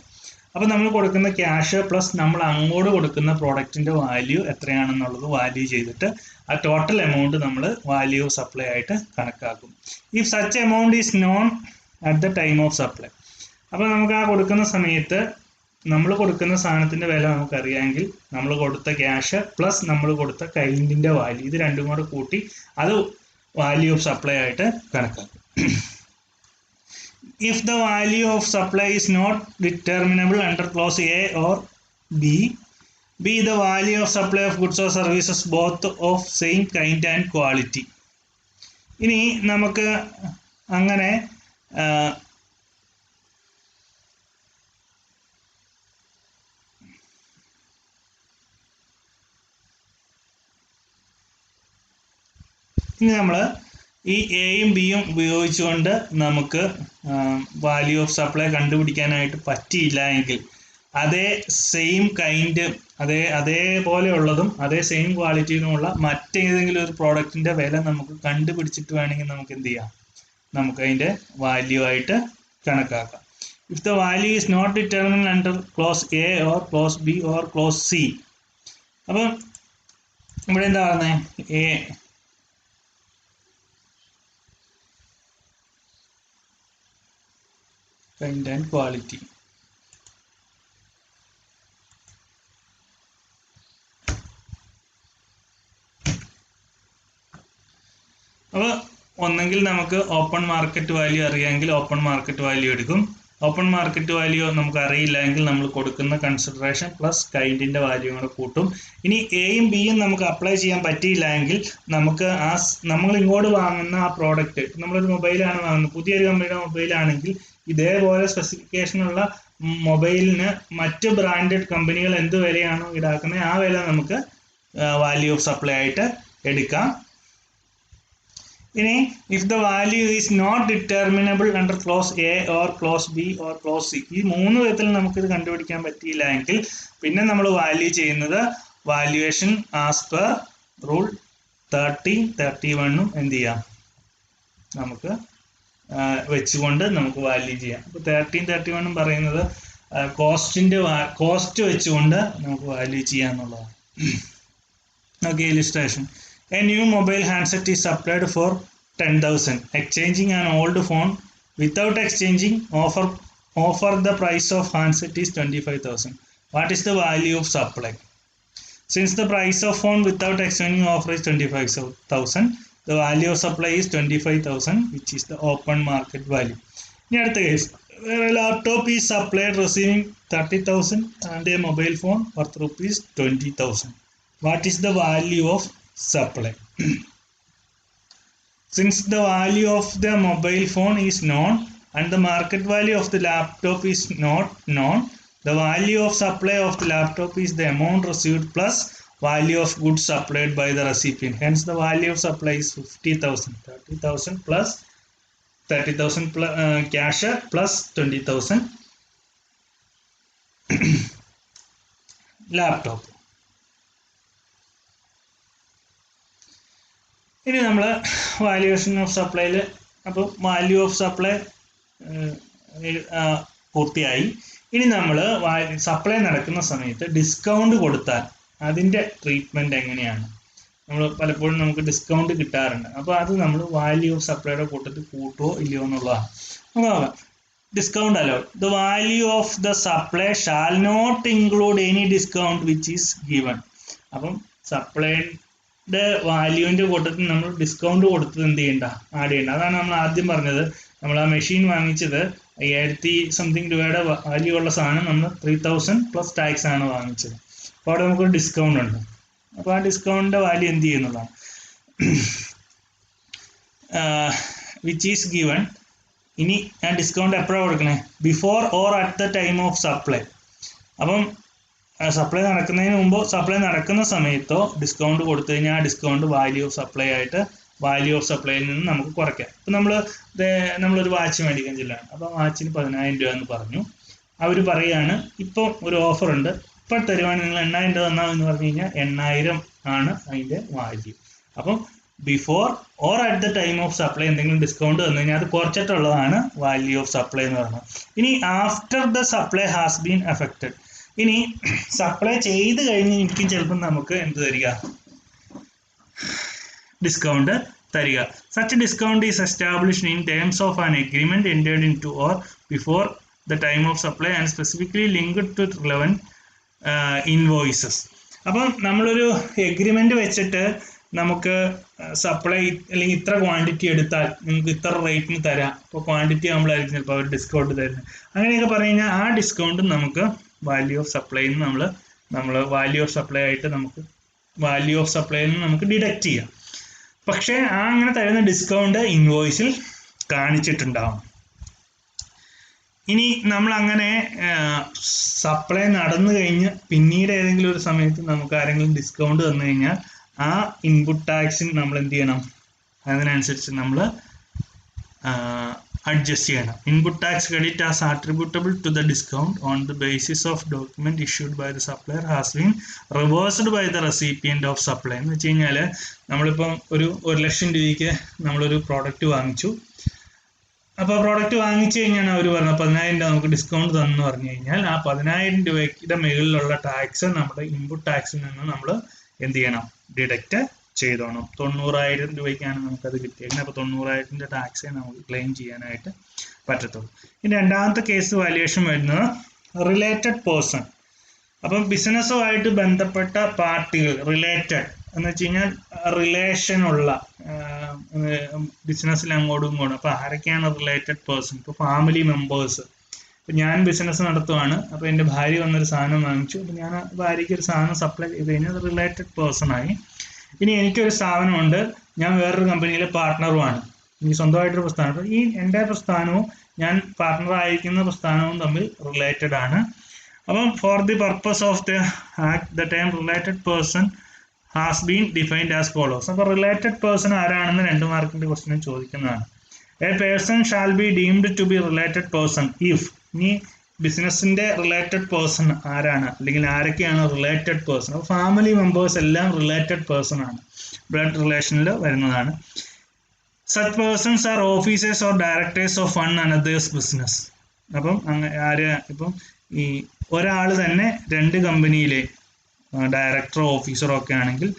Speaker 1: അപ്പോൾ നമ്മൾ കൊടുക്കുന്ന ക്യാഷ് പ്ലസ് നമ്മൾ അങ്ങോട്ട് കൊടുക്കുന്ന പ്രോഡക്റ്റിന്റെ വാല്യൂ എത്രയാണെന്നുള്ളത് വാല്യൂ ചെയ്തിട്ട് ആ ടോട്ടൽ എമൗണ്ട് നമ്മൾ വാല്യൂ ഓഫ് സപ്ലൈ ആയിട്ട് കണക്കാക്കും. If such amount is known at the time of supply. അപ്പോൾ നമുക്ക് ആ കൊടുക്കുന്ന സമയത്ത് നമ്മൾ കൊടുക്കുന്ന സാധനത്തിന്റെ വില നമുക്കറിയാമെങ്കിൽ നമ്മൾ കൊടുത്ത ക്യാഷ് പ്ലസ് നമ്മൾ കൊടുത്ത കൈൻഡിന്റെ വാല്യൂ ഇത് രണ്ടും കൂടെ കൂട്ടി അത് വാല്യൂ ഓഫ് സപ്ലൈ ആയിട്ട് കണക്കാക്കും. If the value of supply is not determinable under clause A or B, the value of supply of goods or services both of same kind and quality. ഇനി നമുക്ക് അങ്ങനെ ഇനി നമ്മൾ ഈ എയും ബിയും ഉപയോഗിച്ചുകൊണ്ട് നമുക്ക് വാല്യൂ ഓഫ് സപ്ലൈ കണ്ടുപിടിക്കാനായിട്ട് പറ്റിയില്ല എങ്കിൽ അതേ സെയിം കൈൻഡ് അതേപോലെയുള്ളതും അതേ സെയിം ക്വാളിറ്റിയിലുമുള്ള മറ്റേതെങ്കിലും ഒരു പ്രോഡക്റ്റിന്റെ വില നമുക്ക് കണ്ടുപിടിച്ചിട്ട് വേണമെങ്കിൽ നമുക്ക് എന്ത് ചെയ്യാം, നമുക്ക് അതിന്റെ വാല്യൂ ആയിട്ട് കണക്കാക്കാം. If the value is not determined under clause A or clause B or clause C. അപ്പം ഇവിടെ എന്താ പറയുന്നത്, എ kind and quality. അപ്പോൾ ഒന്നെങ്കിൽ നമുക്ക് ഓപ്പൺ മാർക്കറ്റ് വാല്യൂ അറിയാമെങ്കിൽ ഓപ്പൺ മാർക്കറ്റ് വാല്യൂ എടുക്കും. ഓപ്പൺ മാർക്കറ്റ് വാല്യൂ നമുക്ക് അറിയില്ല എങ്കിൽ നമ്മൾ കൊടുക്കുന്ന കൺസിഡറേഷൻ പ്ലസ് കൈൻഡിന്റെ വാല്യൂ കൂടെ കൂട്ടും. ഇനി എയും ബിയും നമുക്ക് അപ്ലൈ ചെയ്യാൻ പറ്റിയില്ല എങ്കിൽ നമുക്ക് നമ്മൾ ഇങ്ങോട്ട് വാങ്ങുന്ന ആ പ്രോഡക്റ്റ്, നമ്മളൊരു മൊബൈലാണ് വാങ്ങുന്നത്, പുതിയൊരു കമ്പനിയുടെ മൊബൈലാണെങ്കിൽ ഇതേപോലെ സ്പെസിഫിക്കേഷനുള്ള മൊബൈലിന് മറ്റ് ബ്രാൻഡഡ് കമ്പനികൾ എന്ത് വിലയാണോ ഈടാക്കുന്നത് ആ വില നമുക്ക് വാല്യൂ ഓഫ് സപ്ലൈ ആയിട്ട് എടുക്കാം. ഇനി if the value is not determinable under clause A or clause B or clause C, ഈ മൂന്ന് വിധത്തിൽ നമുക്കിത് കണ്ടുപിടിക്കാൻ പറ്റിയില്ല എങ്കിൽ പിന്നെ നമ്മൾ വാല്യൂ ചെയ്യുന്നത് വാല്യുവേഷൻ ആസ് പെർ റൂൾ 31 എന്ത് ചെയ്യാം, നമുക്ക് വെച്ചുകൊണ്ട് നമുക്ക് വാല്യൂ ചെയ്യാം. അപ്പോൾ 31 പറയുന്നത് കോസ്റ്റ് വെച്ചുകൊണ്ട് നമുക്ക് വാല്യൂ ചെയ്യാന്നുള്ളതാണ്. Okay, illustration. A new mobile handset is supplied for 10,000. Exchanging an old phone without exchanging offer the price of handset is 25,000. What is the value of supply? Since the price of phone without exchanging offer is 25,000, the value of supply is 25,000, which is the open market value. In other case, where a laptop is supplied receiving 30,000 and a mobile phone worth rupees 20,000. What is the value of supply? Since the value of the mobile phone is known and the market value of the laptop is not known, the value of supply of the laptop is the amount received plus value of goods supplied by the recipient. Hence the value of supply is 50,000. 30,000 plus 30,000 plus cash plus 20,000 laptop. ഇനി നമ്മൾ valuation of സപ്ലൈയിൽ, അപ്പോൾ value of supply പൂർത്തിയായി. ഇനി നമ്മൾ supply നടക്കുന്ന സമയത്ത് discount കൊടുത്താൽ അതിൻ്റെ ട്രീറ്റ്മെൻറ്റ് എങ്ങനെയാണ്, നമ്മൾ പലപ്പോഴും നമുക്ക് ഡിസ്കൗണ്ട് കിട്ടാറുണ്ട്. അപ്പോൾ അത് നമ്മൾ വാല്യൂ ഓഫ് സപ്ലൈയുടെ കൂട്ടത്തിൽ കൂട്ടുമോ ഇല്ലയോ എന്നുള്ളതാണ്. നമുക്ക് നോക്കാം. Discount allow the value of the supply shall not include any discount which is given. അപ്പം സപ്ലൈൻ്റെ വാല്യൂവിൻ്റെ കൂട്ടത്തിൽ നമ്മൾ ഡിസ്കൗണ്ട് കൊടുത്തത് എന്ത് ചെയ്യണ്ട, ആഡ് ചെയ്യണ്ട. അതാണ് നമ്മൾ ആദ്യം പറഞ്ഞത്. നമ്മൾ ആ മെഷീൻ വാങ്ങിച്ചത് 5000 രൂപയുടെ വാല്യൂ ഉള്ള സാധനം നമ്മൾ 3000 പ്ലസ് ടാക്സ് ആണ് വാങ്ങിച്ചത്. അപ്പോൾ അവിടെ നമുക്കൊരു ഡിസ്കൗണ്ട് ഉണ്ട്. അപ്പോൾ ആ ഡിസ്കൗണ്ടിൻ്റെ വാല്യൂ എന്ത് ചെയ്യുന്നതാണ്, വിച്ച് ഈസ് ഗിവൺ. ഇനി ആ ഡിസ്കൗണ്ട് എപ്പോഴാണ് കൊടുക്കണേ, before or at the time of supply. അപ്പം സപ്ലൈ നടക്കുന്നതിന് മുമ്പോ സപ്ലൈ നടക്കുന്ന സമയത്തോ ഡിസ്കൗണ്ട് കൊടുത്തു കഴിഞ്ഞാൽ ആ ഡിസ്കൗണ്ട് വാല്യൂ ഓഫ് സപ്ലൈ ആയിട്ട് വാല്യൂ ഓഫ് സപ്ലൈയിൽ നിന്ന് നമുക്ക് കുറയ്ക്കാം. ഇപ്പം നമ്മളൊരു വാച്ച് മേടിക്കാൻ ചെല്ലാണ്. അപ്പോൾ വാച്ചിന് 10,000 രൂപ എന്ന് പറഞ്ഞു. അവർ പറയുകയാണ് ഇപ്പോൾ ഒരു ഓഫർ ഉണ്ട്, ഇപ്പോൾ തരുവാണെങ്കിൽ നിങ്ങൾ 8,000 രൂപ തന്നാൽ എന്ന് പറഞ്ഞു കഴിഞ്ഞാൽ 8,000 ആണ് അതിൻ്റെ വാല്യൂ. അപ്പം before or at the time of supply എന്തെങ്കിലും ഡിസ്കൗണ്ട് വന്നു കഴിഞ്ഞാൽ അത് കുറച്ചിട്ടുള്ളതാണ് വാല്യൂ ഓഫ് സപ്ലൈ എന്ന് പറയുന്നത്. ഇനി after the supply has been affected, ഇനി സപ്ലൈ ചെയ്ത് കഴിഞ്ഞിരിക്കും ചിലപ്പോൾ നമുക്ക് എന്ത് തരിക, ഡിസ്കൗണ്ട് തരിക. Such discount is established in terms of an agreement entered into or before the time of supply and specifically linked to relevant invoices. അപ്പം നമ്മളൊരു agreement വെച്ചിട്ട് നമുക്ക് സപ്ലൈ അല്ലെങ്കിൽ ഇത്ര ക്വാണ്ടിറ്റി എടുത്താൽ നിങ്ങൾക്ക് ഇത്ര റേറ്റിന് തരാം, അപ്പോൾ ക്വാണ്ടിറ്റി നമ്മളായിരിക്കും ചിലപ്പോൾ അവർ ഡിസ്കൗണ്ട് തരുന്നത്. അങ്ങനെയൊക്കെ പറഞ്ഞു കഴിഞ്ഞാൽ ആ ഡിസ്കൗണ്ട് നമുക്ക് വാല്യൂ ഓഫ് സപ്ലൈയിൽ നിന്ന് നമ്മൾ വാല്യൂ ഓഫ് സപ്ലൈ ആയിട്ട് നമുക്ക് വാല്യൂ ഓഫ് സപ്ലൈയിൽ നിന്ന് നമുക്ക് ഡിഡക്റ്റ് ചെയ്യാം. പക്ഷേ ആ അങ്ങനെ തരുന്ന ഡിസ്കൗണ്ട് ഇൻവോയ്സിൽ കാണിച്ചിട്ടുണ്ടാവും. ഇനി നമ്മൾ അങ്ങനെ സപ്ലൈ നടന്നു കഴിഞ്ഞ് പിന്നീട് ഏതെങ്കിലും ഒരു സമയത്ത് നമുക്ക് ആരെങ്കിലും ഡിസ്കൗണ്ട് തന്നു കഴിഞ്ഞാൽ ആ ഇൻപുട്ട് ടാക്സിന് നമ്മൾ എന്ത് ചെയ്യണം, അതിനനുസരിച്ച് നമ്മൾ അഡ്ജസ്റ്റ് ചെയ്യണം. Input tax credit as attributable to the discount on the basis of document issued by the supplier has been reversed by the recipient of supply. എന്ന് വെച്ച് കഴിഞ്ഞാൽ നമ്മളിപ്പം ഒരു 1,00,000 രൂപയ്ക്ക് നമ്മളൊരു പ്രോഡക്റ്റ് വാങ്ങിച്ചു. അപ്പോൾ പ്രോഡക്റ്റ് വാങ്ങിച്ചു കഴിഞ്ഞാൽ അവർ പറഞ്ഞ 10,000 രൂപ നമുക്ക് ഡിസ്കൗണ്ട് തന്നു പറഞ്ഞു കഴിഞ്ഞാൽ ആ 10,000 രൂപയുടെ മുകളിലുള്ള ടാക്സ് നമ്മുടെ ഇൻപുട്ട് ടാക്സിൽ നിന്ന് നമ്മൾ എന്ത് ചെയ്യണം, ഡിഡക്റ്റ് ചെയ്തോണം. 90,000 രൂപയ്ക്കാണ് നമുക്കത് കിട്ടിയത്. അപ്പോൾ 90,000 ടാക്സേ നമുക്ക് ക്ലെയിം ചെയ്യാനായിട്ട് പറ്റത്തുള്ളൂ. ഇനി രണ്ടാമത്തെ കേസ് വാല്യുവേഷൻ വരുന്നത് റിലേറ്റഡ് പേഴ്സൺ. അപ്പം ബിസിനസ്സുമായിട്ട് ബന്ധപ്പെട്ട പാർട്ടികൾ, റിലേറ്റഡ് എന്ന് വെച്ച് കഴിഞ്ഞാൽ റിലേഷനുള്ള ബിസിനസ്സിൽ അങ്ങോട്ടും ഇങ്ങോട്ടും. അപ്പോൾ ആരൊക്കെയാണ് റിലേറ്റഡ് പേഴ്സൺ? ഇപ്പോൾ ഫാമിലി മെമ്പേഴ്സ്. ഇപ്പം ഞാൻ ബിസിനസ് നടത്തുവാണ്, അപ്പോൾ എൻ്റെ ഭാര്യ വന്നൊരു സാധനം വാങ്ങിച്ചു, അപ്പോൾ ഞാൻ ഭാര്യയ്ക്ക് ഒരു സാധനം സപ്ലൈ ചെയ്ത് കഴിഞ്ഞാൽ അത് റിലേറ്റഡ് പേഴ്സൺ ആയി. ഇനി എനിക്കൊരു സ്ഥാപനമുണ്ട്, ഞാൻ വേറൊരു കമ്പനിയിലെ പാർട്ട്ണറുമാണ്, എനിക്ക് സ്വന്തമായിട്ടൊരു പ്രസ്ഥാനം. അപ്പോൾ ഈ എൻ്റെ പ്രസ്ഥാനവും ഞാൻ പാർട്ട്ണർ ആയിരിക്കുന്ന പ്രസ്ഥാനവും തമ്മിൽ റിലേറ്റഡ് ആണ്. അപ്പം for the purpose of the act the term related person has been defined as follows. അപ്പോൾ റിലേറ്റഡ് പേഴ്സൺ ആരാണെന്ന് 2 മാർക്കിൻ്റെ ക്വസ്റ്റ്യൻ ചോദിക്കുന്നതാണ്. A person shall be deemed to be related person if, ഇനി ബിസിനസ്സിൻ്റെ റിലേറ്റഡ് പേഴ്സൺ ആരാണ് അല്ലെങ്കിൽ ആരൊക്കെയാണ് റിലേറ്റഡ് പേഴ്സൺ? അപ്പോൾ ഫാമിലി മെമ്പേഴ്സ് എല്ലാം റിലേറ്റഡ് പേഴ്സൺ ആണ്, ബ്ലഡ് റിലേഷനിൽ വരുന്നതാണ്. Such persons are officers or directors of one another's business. അപ്പം ഇപ്പം ഈ ഒരാൾ തന്നെ 2 കമ്പനിയിലെ ഡയറക്ടറോ ഓഫീസറോ ഒക്കെ ആണെങ്കിൽ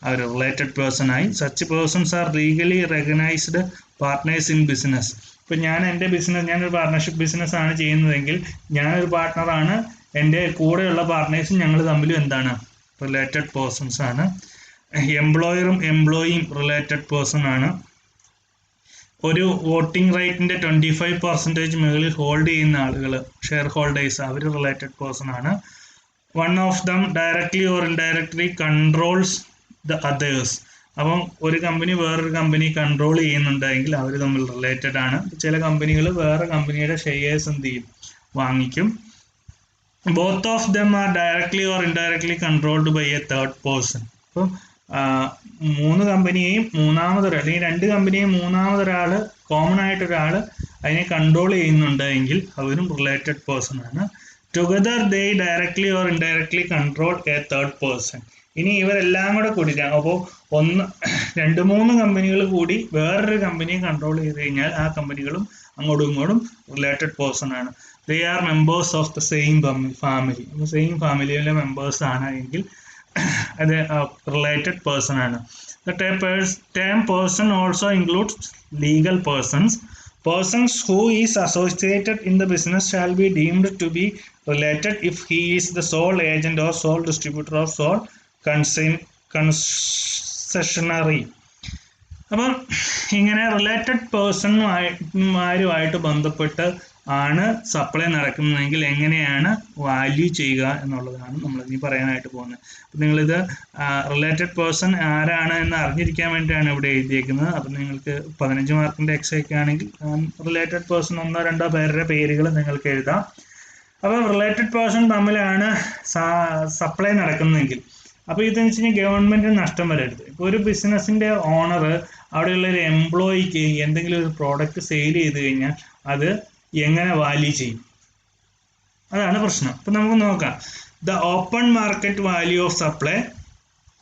Speaker 1: അവർ റിലേറ്റഡ് പേഴ്സൺ ആയി. Such persons are legally recognised partners in business. ഇപ്പം ഞാനൊരു പാർട്ട്ണർഷിപ്പ് ബിസിനസ് ആണ് ചെയ്യുന്നതെങ്കിൽ ഞാനൊരു പാർട്ട്ണറാണ്, എൻ്റെ കൂടെയുള്ള പാർട്ട്നേഴ്സും ഞങ്ങൾ തമ്മിലും എന്താണ്, റിലേറ്റഡ് പേഴ്സൺസ് ആണ്. എംപ്ലോയറും എംപ്ലോയിയും റിലേറ്റഡ് പേഴ്സൺ ആണ്. ഒരു വോട്ടിംഗ് റൈറ്റിൻ്റെ 25% മുകളിൽ ഹോൾഡ് ചെയ്യുന്ന ആളുകൾ, ഷെയർ ഹോൾഡേഴ്സ്, അവർ റിലേറ്റഡ് പേഴ്സൺ ആണ്. One of them directly or indirectly controls the others. അപ്പം ഒരു കമ്പനി വേറൊരു കമ്പനി കൺട്രോൾ ചെയ്യുന്നുണ്ടെങ്കിൽ അവർ തമ്മിൽ റിലേറ്റഡ് ആണ്. ചില കമ്പനികൾ വേറെ കമ്പനിയുടെ ഷെയർസ് എന്ത് ചെയ്യും, വാങ്ങിക്കും. Both of them are directly or indirectly controlled by a third person. അപ്പം 3 കമ്പനിയെയും മൂന്നാമതൊരാൾ, അല്ലെങ്കിൽ 2 കമ്പനിയെയും മൂന്നാമതൊരാൾ, കോമൺ ആയിട്ടൊരാൾ അതിനെ കൺട്രോൾ ചെയ്യുന്നുണ്ടെങ്കിൽ അവരും റിലേറ്റഡ് പേഴ്സൺ ആണ്. Together they directly or indirectly control A third person. ഇനി ഇവരെല്ലാം കൂടെ കൂടിയിട്ടാണ്, അപ്പോൾ 2-3 കമ്പനികൾ കൂടി വേറൊരു കമ്പനിയെ കൺട്രോൾ ചെയ്ത് കഴിഞ്ഞാൽ ആ കമ്പനികളും അങ്ങോട്ടും ഇങ്ങോട്ടും റിലേറ്റഡ് പേഴ്സൺ ആണ്. They are members of the same family. Same ഫാമിലിയിലെ മെമ്പേഴ്സ് ആണ് എങ്കിൽ അത് റിലേറ്റഡ് പേഴ്സൺ ആണ്. The term person also includes legal persons. Persons who is associated in the business shall be deemed to be related if he is the sole agent or sole distributor or sole concessionary. അപ്പം ഇങ്ങനെ related പേഴ്സണുമാരുമായിട്ട് ബന്ധപ്പെട്ട് ആണ് supply നടക്കുന്നതെങ്കിൽ എങ്ങനെയാണ് value ചെയ്യുക എന്നുള്ളതാണ് നമ്മൾ ഇനി പറയാനായിട്ട് പോകുന്നത്. അപ്പം നിങ്ങളിത് റിലേറ്റഡ് പേഴ്സൺ ആരാണ് എന്ന് അറിഞ്ഞിരിക്കാൻ വേണ്ടിയാണ് ഇവിടെ എഴുതിയേക്കുന്നത്. അപ്പം നിങ്ങൾക്ക് 15 മാർക്കിൻ്റെ എക്സൈക്ക് ആണെങ്കിൽ റിലേറ്റഡ് പേഴ്സൺ 1-2 പേരുടെ പേരുകൾ നിങ്ങൾക്ക് എഴുതാം. അപ്പോൾ റിലേറ്റഡ് പേഴ്സൺ തമ്മിലാണ് സപ്ലൈ നടക്കുന്നതെങ്കിൽ, അപ്പോൾ ഇതെന്ന് വെച്ച് കഴിഞ്ഞാൽ ഗവൺമെൻറ്റിന് നഷ്ടം വരരുത്. ഇപ്പോൾ ഒരു ബിസിനസ്സിൻ്റെ ഓണർ അവിടെയുള്ള ഒരു എംപ്ലോയിക്ക് എന്തെങ്കിലും ഒരു പ്രോഡക്റ്റ് സെയിൽ ചെയ്ത് കഴിഞ്ഞാൽ അത് എങ്ങനെ വാല്യൂ ചെയ്യും, അതാണ് പ്രശ്നം. അപ്പം നമുക്ക് നോക്കാം. The open market value of supply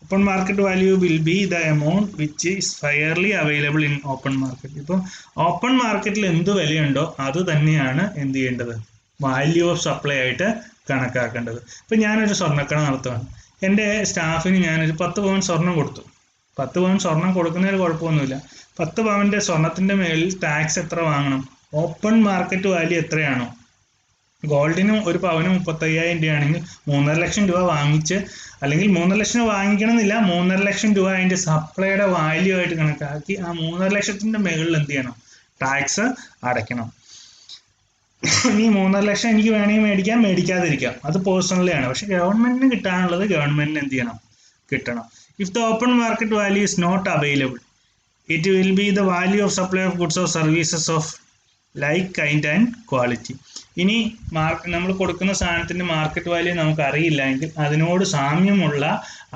Speaker 1: open market value will be the amount which is fairly available in open market. ഇപ്പോൾ ഓപ്പൺ മാർക്കറ്റിൽ എന്ത് വിലയുണ്ടോ അത് തന്നെയാണ് എന്ത് ചെയ്യേണ്ടത്, വാല്യൂ ഓഫ് സപ്ലൈ ആയിട്ട് കണക്കാക്കേണ്ടത്. ഇപ്പം ഞാനൊരു സ്വർണ്ണക്കട നടത്തുകയാണ്. എൻ്റെ സ്റ്റാഫിന് ഞാനൊരു 10 പവൻ സ്വർണം കൊടുത്തു. 10 പവൻ സ്വർണം കൊടുക്കുന്നതിൽ കുഴപ്പമൊന്നുമില്ല. 10 പവൻ്റെ സ്വർണത്തിൻ്റെ മേലിൽ ടാക്സ് എത്ര വാങ്ങണം? ഓപ്പൺ മാർക്കറ്റ് വാല്യൂ എത്രയാണോ, ഗോൾഡിന് ഒരു പവന് 35,000 രൂപയാണെങ്കിൽ 3.5 ലക്ഷം രൂപ വാങ്ങിച്ച്, അല്ലെങ്കിൽ 3.5 ലക്ഷം വാങ്ങിക്കണം എന്നില്ല, 3.5 ലക്ഷം രൂപ അതിൻ്റെ സപ്ലൈയുടെ വാല്യൂ ആയിട്ട് കണക്കാക്കി ആ 3.5 ലക്ഷത്തിൻ്റെ മുകളിൽ എന്ത് ചെയ്യണം, ടാക്സ് അടയ്ക്കണം. ഇനി 3.5 ലക്ഷം എനിക്ക് വേണമെങ്കിൽ മേടിക്കാം, മേടിക്കാതിരിക്കാം, അത് പേഴ്സണലി ആണ്. പക്ഷെ ഗവൺമെന്റിന് കിട്ടാനുള്ളത് ഗവൺമെന്റിന് എന്ത് ചെയ്യണം, കിട്ടണം. If the open market value is not available, it will be the value of supply of goods or services of like kind and quality. ഇനി നമ്മൾ കൊടുക്കുന്ന സാധനത്തിന്റെ മാർക്കറ്റ് വാല്യൂ നമുക്ക് അറിയില്ല എങ്കിൽ അതിനോട് സാമ്യമുള്ള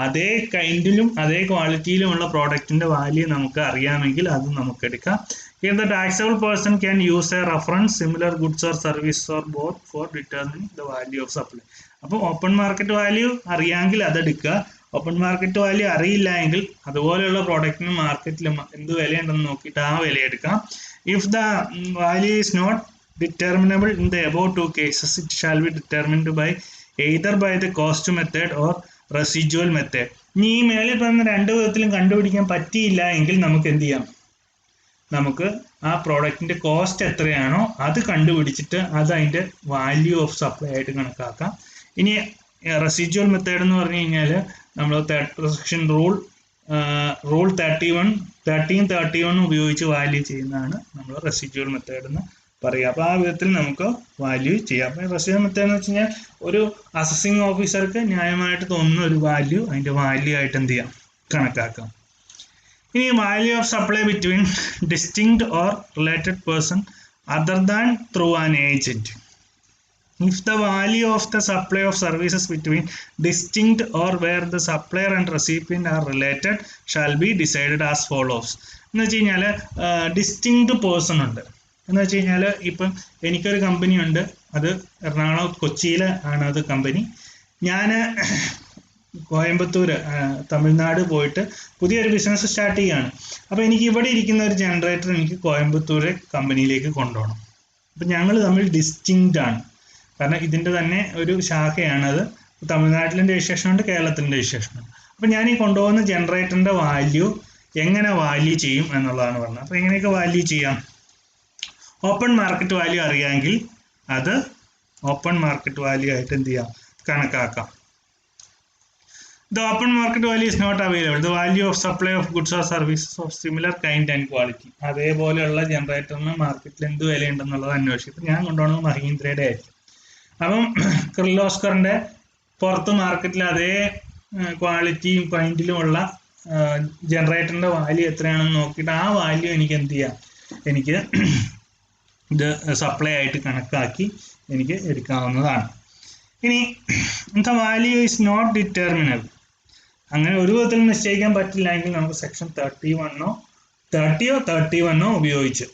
Speaker 1: അതേ കൈൻഡിലും അതേ ക്വാളിറ്റിയിലുമുള്ള പ്രോഡക്റ്റിന്റെ വാല്യൂ നമുക്ക് അറിയാമെങ്കിൽ അത് നമുക്ക് എടുക്കാം. Here the taxable person can use a reference similar goods or services or both for determining the value of supply. അപ്പോൾ ഓപ്പൺ മാർക്കറ്റ് വാല്യൂ അറിയാമെങ്കിൽ അതെടുക്കുക. ഓപ്പൺ മാർക്കറ്റ് വാല്യൂ അറിയില്ല എങ്കിൽ അതുപോലെയുള്ള പ്രോഡക്റ്റിന് മാർക്കറ്റിൽ എന്ത് വിലയുണ്ടെന്ന് നോക്കിയിട്ട് ആ വില എടുക്കാം. If the value is not determinable in the above two cases, it shall be determined by either by the cost method or residual method. ഇനി ഈ മേളിൽ പറഞ്ഞ 2 വിധത്തിലും കണ്ടുപിടിക്കാൻ പറ്റിയില്ല എങ്കിൽ നമുക്ക് എന്ത് ചെയ്യാം, നമുക്ക് ആ പ്രോഡക്റ്റിന്റെ കോസ്റ്റ് എത്രയാണോ അത് കണ്ടുപിടിച്ചിട്ട് അത് അതിന്റെ വാല്യൂ ഓഫ് സപ്ലൈ ആയിട്ട് കണക്കാക്കാം. ഇനി റെസിജ്വൽ മെത്തേഡ് എന്ന് പറഞ്ഞു കഴിഞ്ഞാൽ നമ്മൾ സെക്ഷൻ റൂൾ 1331 ഉപയോഗിച്ച് വാല്യൂ ചെയ്യുന്നതാണ് നമ്മൾ റെസിജ്വൽ മെത്തേഡ് എന്ന് പറയുക. അപ്പോൾ ആ വിധത്തിൽ നമുക്ക് വാല്യൂ ചെയ്യാം. അപ്പം റെസിജ്വൽ മെത്തേഡ് എന്ന് വെച്ച് കഴിഞ്ഞാൽ ഒരു അസസിങ് ഓഫീസർക്ക് ന്യായമായിട്ട് തോന്നുന്ന ഒരു വാല്യൂ അതിന്റെ വാല്യൂ ആയിട്ട് എന്ത് ചെയ്യാം, കണക്കാക്കാം. ഇനി value of supply between distinct or related person other than through an agent. If the value of the supply of services between distinct or where the supplier and recipient are related shall be decided as follows. എന്ന് വെച്ച് കഴിഞ്ഞാൽ distinct person ഉണ്ട്. എന്ന് വെച്ച് കഴിഞ്ഞാൽ ഇപ്പം എനിക്കൊരു company ഉണ്ട്, അത് എറണാകുളം കൊച്ചിയിൽ ആണ് അത് കമ്പനി. ഞാൻ കോയമ്പത്തൂര് തമിഴ്നാട് പോയിട്ട് പുതിയൊരു ബിസിനസ് സ്റ്റാർട്ട് ചെയ്യുകയാണ്. അപ്പോൾ എനിക്ക് ഇവിടെ ഇരിക്കുന്ന ഒരു ജനറേറ്റർ എനിക്ക് കോയമ്പത്തൂര് കമ്പനിയിലേക്ക് കൊണ്ടുപോകണം. അപ്പം ഞങ്ങൾ തമ്മിൽ ഡിസ്റ്റിങ്ക്റ്റ് ആണ്, കാരണം ഇതിൻ്റെ തന്നെ ഒരു ശാഖയാണത്. തമിഴ്നാട്ടിലെ രജിസ്ട്രേഷൻ ഉണ്ട്, കേരളത്തിൻ്റെ രജിസ്ട്രേഷൻ ഉണ്ട്. അപ്പം ഞാൻ ഈ കൊണ്ടുപോകുന്ന ജനറേറ്ററിൻ്റെ വാല്യൂ എങ്ങനെ വാല്യൂ ചെയ്യും എന്നുള്ളതാണ് പറഞ്ഞത്. അപ്പോൾ എങ്ങനെയൊക്കെ വാല്യൂ ചെയ്യാം, ഓപ്പൺ മാർക്കറ്റ് വാല്യൂ അറിയാമെങ്കിൽ അത് ഓപ്പൺ മാർക്കറ്റ് വാല്യൂ ആയിട്ട് എന്ത് ചെയ്യാം, കണക്കാക്കാം. The open market value is not available. The value of supply of goods or services of similar kind and quality. അതേപോലെയുള്ള ജനറേറ്ററിന് മാർക്കറ്റിൽ എന്ത് വിലയുണ്ടെന്നുള്ളത് അന്വേഷിക്കും. ഞാൻ കൊണ്ടുപോകുന്നത് മഹീന്ദ്രയുടെ ആയിരിക്കും. അപ്പം കിർലോസ്കറിന്റെ പുറത്ത് മാർക്കറ്റിൽ അതേ ക്വാളിറ്റിയും പോയിന്റിലുമുള്ള ജനറേറ്ററിന്റെ വാല്യൂ എത്രയാണെന്ന് നോക്കിയിട്ട് ആ വാല്യൂ എനിക്ക് എന്ത് ചെയ്യാം, എനിക്ക് ഇത് സപ്ലൈ ആയിട്ട് കണക്കാക്കി എനിക്ക് എടുക്കാവുന്നതാണ്. ഇനി ദ വാല്യൂ ഈസ് നോട്ട് ഡിറ്റർമിനബിൾ, അങ്ങനെ ഒരു വിധത്തിൽ നിശ്ചയിക്കാൻ പറ്റില്ല എങ്കിൽ നമുക്ക് സെക്ഷൻ 30 ഉപയോഗിച്ച്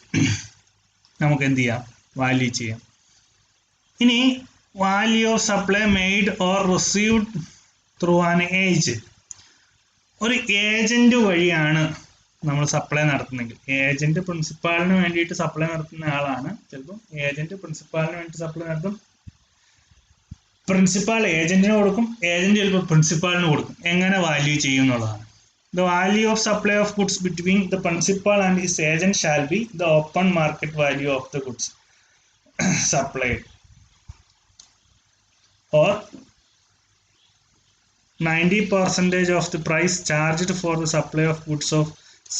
Speaker 1: നമുക്ക് എന്ത് ചെയ്യാം, വാല്യൂ ചെയ്യാം. ഇനി value of supply made or received through an agent. ഒരു ഏജന്റ് വഴിയാണ് നമ്മൾ സപ്ലൈ നടത്തുന്നെങ്കിൽ, ഏജന്റ് പ്രിൻസിപ്പാളിന് വേണ്ടിയിട്ട് സപ്ലൈ നടത്തുന്ന ആളാണ്. ചിലപ്പോൾ ഏജന്റ് പ്രിൻസിപ്പാളിന് വേണ്ടി സപ്ലൈ നടത്തും, പ്രിൻസിപ്പാൾ ഏജന്റിന് കൊടുക്കും, ഏജന്റ് ചിലപ്പോൾ പ്രിൻസിപ്പാളിന് കൊടുക്കും. എങ്ങനെ വാല്യൂ ചെയ്യും എന്നുള്ളതാണ്. The value of supply of goods between the principal and his agent shall be the open market value of the goods supplied, or 90% of the price charged for the supply of goods of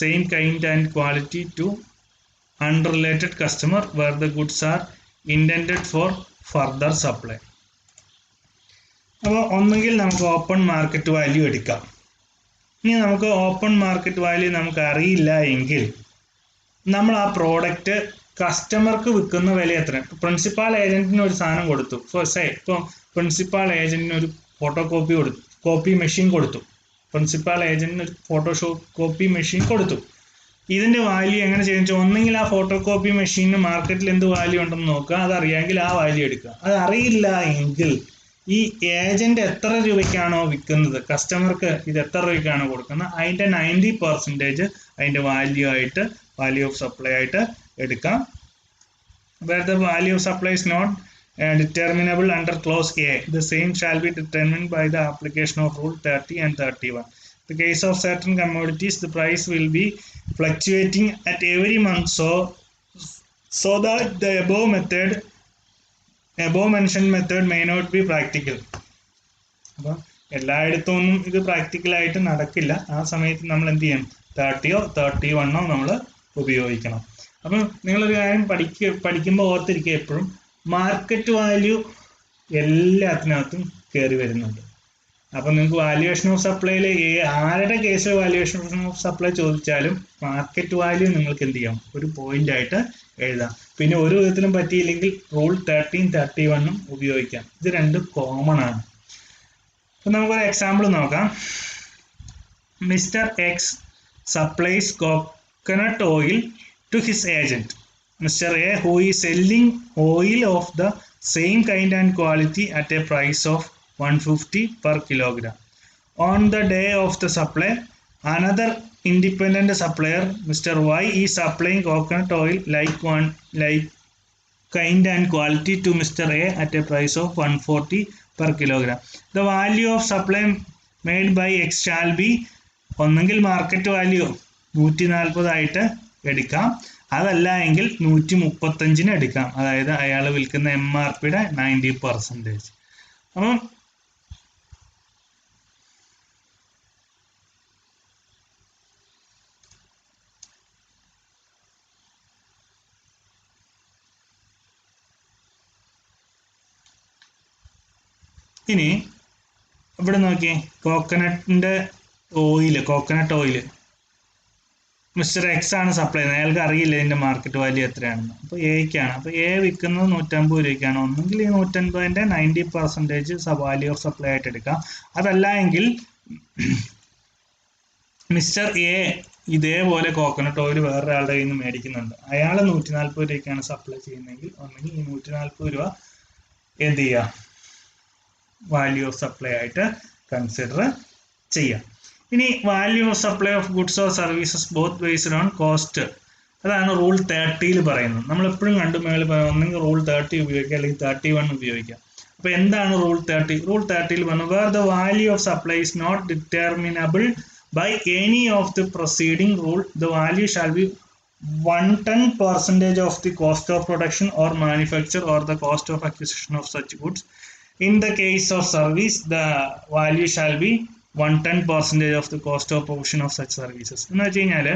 Speaker 1: same kind and quality to unrelated customer where the goods are intended for further supply. അപ്പോൾ ഒന്നുകിൽ നമുക്ക് open market value എടുക്കാം. ഇനി നമുക്ക് open market value നമുക്ക് അറിയില്ല എങ്കിൽ നമ്മൾ ആ പ്രോഡക്റ്റ് കസ്റ്റമർക്ക് വിൽക്കുന്ന വില എത്ര, പ്രിൻസിപ്പാൾ ഏജന്റിന് ഒരു സാധനം കൊടുത്തു, ഇപ്പോൾ പ്രിൻസിപ്പാൾ ഏജന്റിന് ഒരു കോപ്പി മെഷീൻ കൊടുത്തു, പ്രിൻസിപ്പാൾ ഏജന്റിന് ഒരു കോപ്പി മെഷീൻ കൊടുത്തു. ഇതിന്റെ വാല്യൂ എങ്ങനെ ചെയ്യുക, ഒന്നെങ്കിൽ ആ ഫോട്ടോകോപ്പി മെഷീനിന് മാർക്കറ്റിൽ എന്ത് വാല്യൂ ഉണ്ടെന്ന് നോക്കുക, അതറിയാമെങ്കിൽ ആ വാല്യൂ എടുക്കുക. അത് അറിയില്ല എങ്കിൽ ഈ ഏജന്റ് എത്ര രൂപയ്ക്കാണോ വിൽക്കുന്നത്, കസ്റ്റമർക്ക് ഇത് എത്ര രൂപയ്ക്കാണോ കൊടുക്കുന്നത്, അതിന്റെ 90% അതിന്റെ വാല്യൂ ഓഫ് സപ്ലൈ ആയിട്ട് എടുക്കാം. Where the value of supply is not determinable under clause A, the same shall be determined by the application of rule 30 and 31. In the case of certain commodities, the price will be fluctuating at every month, so that the above mentioned method may not be practical. അപ്പോൾ എല്ലായിടത്തൊന്നും ഇത് പ്രാക്ടിക്കലായിട്ട് നടക്കില്ല. ആ സമയത്ത് നമ്മൾ എന്ത് ചെയ്യണം, 30-ഓ 31-ഓ നമ്മൾ ഉപയോഗിക്കണം. അപ്പം നിങ്ങളൊരു കാര്യം പഠിക്കുമ്പോൾ ഓർത്തിരിക്കുക, എപ്പോഴും മാർക്കറ്റ് വാല്യൂ എല്ലാത്തിനകത്തും കയറി വരുന്നുണ്ട്. അപ്പം നിങ്ങൾക്ക് വാല്യുവേഷൻ ഓഫ് സപ്ലൈയിൽ ആരുടെ കേസിൽ വാല്യുവേഷൻ ഓഫ് സപ്ലൈ ചോദിച്ചാലും മാർക്കറ്റ് വാല്യൂ നിങ്ങൾക്ക് എന്ത് ചെയ്യാം, ഒരു പോയിന്റ് ആയിട്ട് എഴുതാം. പിന്നെ ഒരു വിധത്തിലും പറ്റിയില്ലെങ്കിൽ റൂൾ 13, 31 ഉപയോഗിക്കാം. ഇത് രണ്ടും കോമൺ ആണ്. അപ്പം നമുക്കൊരു എക്സാമ്പിൾ നോക്കാം. Mister X supplies coconut oil to his agent, Mr. A, who is selling oil of the same kind and quality at a price of 150 per kilogram. On the day of the supply, another independent supplier, Mr. Y, is supplying coconut oil like kind and quality to Mr. A at a price of 140 per kilogram. The value of supply made by X shall be ഒന്നെങ്കിൽ market value 140 ആയിട്ട് എടുക്കാം, അതല്ല എങ്കിൽ 135 എടുക്കാം. അതായത് അയാൾ വിൽക്കുന്ന MRPയുടെ 90%. അപ്പം ഇനി ഇവിടെ നോക്കിയേ, കോക്കനട്ട് ഓയിൽ മിസ്റ്റർ എക്സ് ആണ് സപ്ലൈ ചെയ്യുന്നത്. അയാൾക്ക് അറിയില്ല ഇതിന്റെ മാർക്കറ്റ് വാല്യൂ എത്രയാണെന്ന്. അപ്പോൾ എക്കാണ്. അപ്പോൾ എ വിൽക്കുന്നത് 150 രൂപയ്ക്കാണ്. ഒന്നെങ്കിൽ ഈ 150ന്റെ 90% വാല്യൂ ഓഫ് സപ്ലൈ ആയിട്ട് എടുക്കാം. അതല്ല എങ്കിൽ മിസ്റ്റർ എ ഇതേപോലെ കോക്കനട്ട് ഓയിൽ വേറൊരാളുടെ കയ്യിൽ നിന്ന് മേടിക്കുന്നുണ്ട്. അയാൾ 140 രൂപയ്ക്കാണ് സപ്ലൈ ചെയ്യുന്നതെങ്കിൽ ഒന്നെങ്കിൽ ഈ 140 രൂപ എന്ത് ചെയ്യുക, വാല്യൂ ഓഫ് സപ്ലൈ ആയിട്ട് കൺസിഡർ ചെയ്യാം. ഇനി value of supply of goods or services both based on cost, അതാണ് റൂൾ 30 പറയുന്നത്. നമ്മൾ എപ്പോഴും കണ്ടു മേളിൽ ഒന്നെങ്കിൽ റൂൾ 30 ഉപയോഗിക്കുക അല്ലെങ്കിൽ 31 ഉപയോഗിക്കാം. അപ്പൊ എന്താണ് റൂൾ 30? റൂൾ 30 പറഞ്ഞു, where the value of supply is not determinable by any of the preceding rule, the value shall be 110% of the cost of production or manufacture or the cost of acquisition of such goods. In the case of service, the value shall be 110% of the cost of provision of such services. എന്ന് വെച്ച് കഴിഞ്ഞാൽ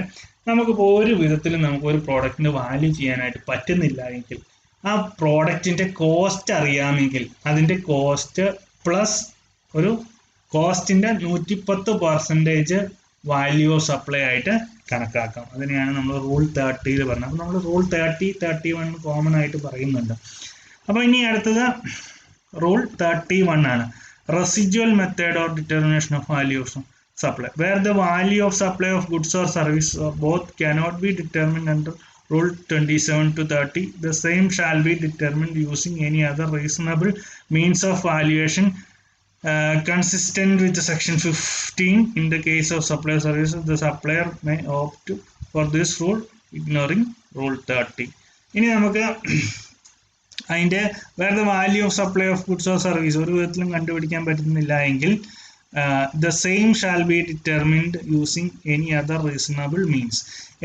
Speaker 1: നമുക്കിപ്പോൾ ഒരു വിധത്തിലും നമുക്കൊരു പ്രോഡക്റ്റിന് value ചെയ്യാനായിട്ട് പറ്റുന്നില്ല എങ്കിൽ ആ പ്രോഡക്റ്റിന്റെ കോസ്റ്റ് അറിയാമെങ്കിൽ അതിന്റെ കോസ്റ്റ് പ്ലസ് ഒരു കോസ്റ്റിന്റെ 110% വാല്യൂ ഓഫ് സപ്ലൈ ആയിട്ട് കണക്കാക്കാം. അതിനെയാണ് നമ്മൾ റൂൾ 30 പറഞ്ഞത്. അപ്പോൾ നമ്മൾ റൂൾ 30, 31 കോമൺ ആയിട്ട് പറയുന്നുണ്ട്. അപ്പോൾ ഇനി അടുത്തത് റൂൾ 31 ആണ്, residual method or determination of value of supply. Where the value of supply of goods or service both cannot be determined under rule 27 to 30, the same shall be determined using any other reasonable means of valuation consistent with section 15. In the case of supply services, the supplier may opt for this rule, ignoring rule 30. ഇനി നമുക്ക് അതിന്റെ വേറെ value of supply of goods or service ഒരു വിധത്തിലും കണ്ടുപിടിക്കാൻ പറ്റുന്നില്ല എങ്കിൽ the same shall be determined using any other reasonable means.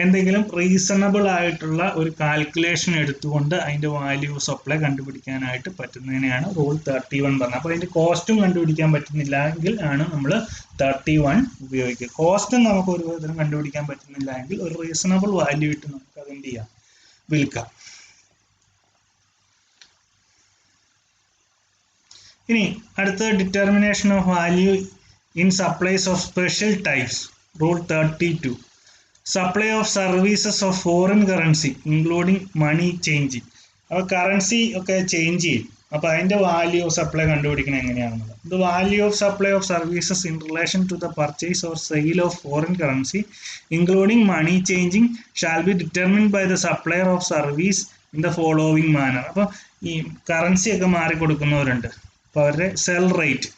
Speaker 1: എന്തെങ്കിലും റീസണബിൾ ആയിട്ടുള്ള ഒരു കാൽക്കുലേഷൻ എടുത്തുകൊണ്ട് അതിന്റെ വാല്യൂ ഓഫ് സപ്ലൈ കണ്ടുപിടിക്കാനായിട്ട് പറ്റുന്നതിനെയാണ് റൂൾ 31 പറഞ്ഞത്. അപ്പോൾ അതിന്റെ കോസ്റ്റും കണ്ടുപിടിക്കാൻ പറ്റുന്നില്ല എങ്കിൽ ആണ് നമ്മൾ 31 ഉപയോഗിക്കുക. കോസ്റ്റും നമുക്ക് ഒരു വിധത്തിലും കണ്ടുപിടിക്കാൻ പറ്റുന്നില്ല എങ്കിൽ ഒരു റീസണബിൾ വാല്യൂ ഇട്ട് നമുക്ക് അതെന്ത് ചെയ്യാം, വിൽക്കാം. ഇനി അടുത്ത determination of value in supplies of special types, rule 32. Supply of services of foreign currency including money changing. അപ്പോൾ കറൻസി ഒക്കെ ചേഞ്ച് ചെയ്യും. അപ്പോൾ അതിന്റെ വാല്യൂ ഓഫ് സപ്ലൈ കണ്ടുപിടിക്കണം എങ്ങനെയാണെന്നുള്ളത്. The value of supply of services in relation to the purchase or sale of foreign currency including money changing shall be determined by the supplier of service in the following manner. അപ്പോൾ ഈ currency ഒക്കെ മാറിക്കൊടുക്കുന്നവരുണ്ട്. അപ്പോൾ അവരുടെ sell rate,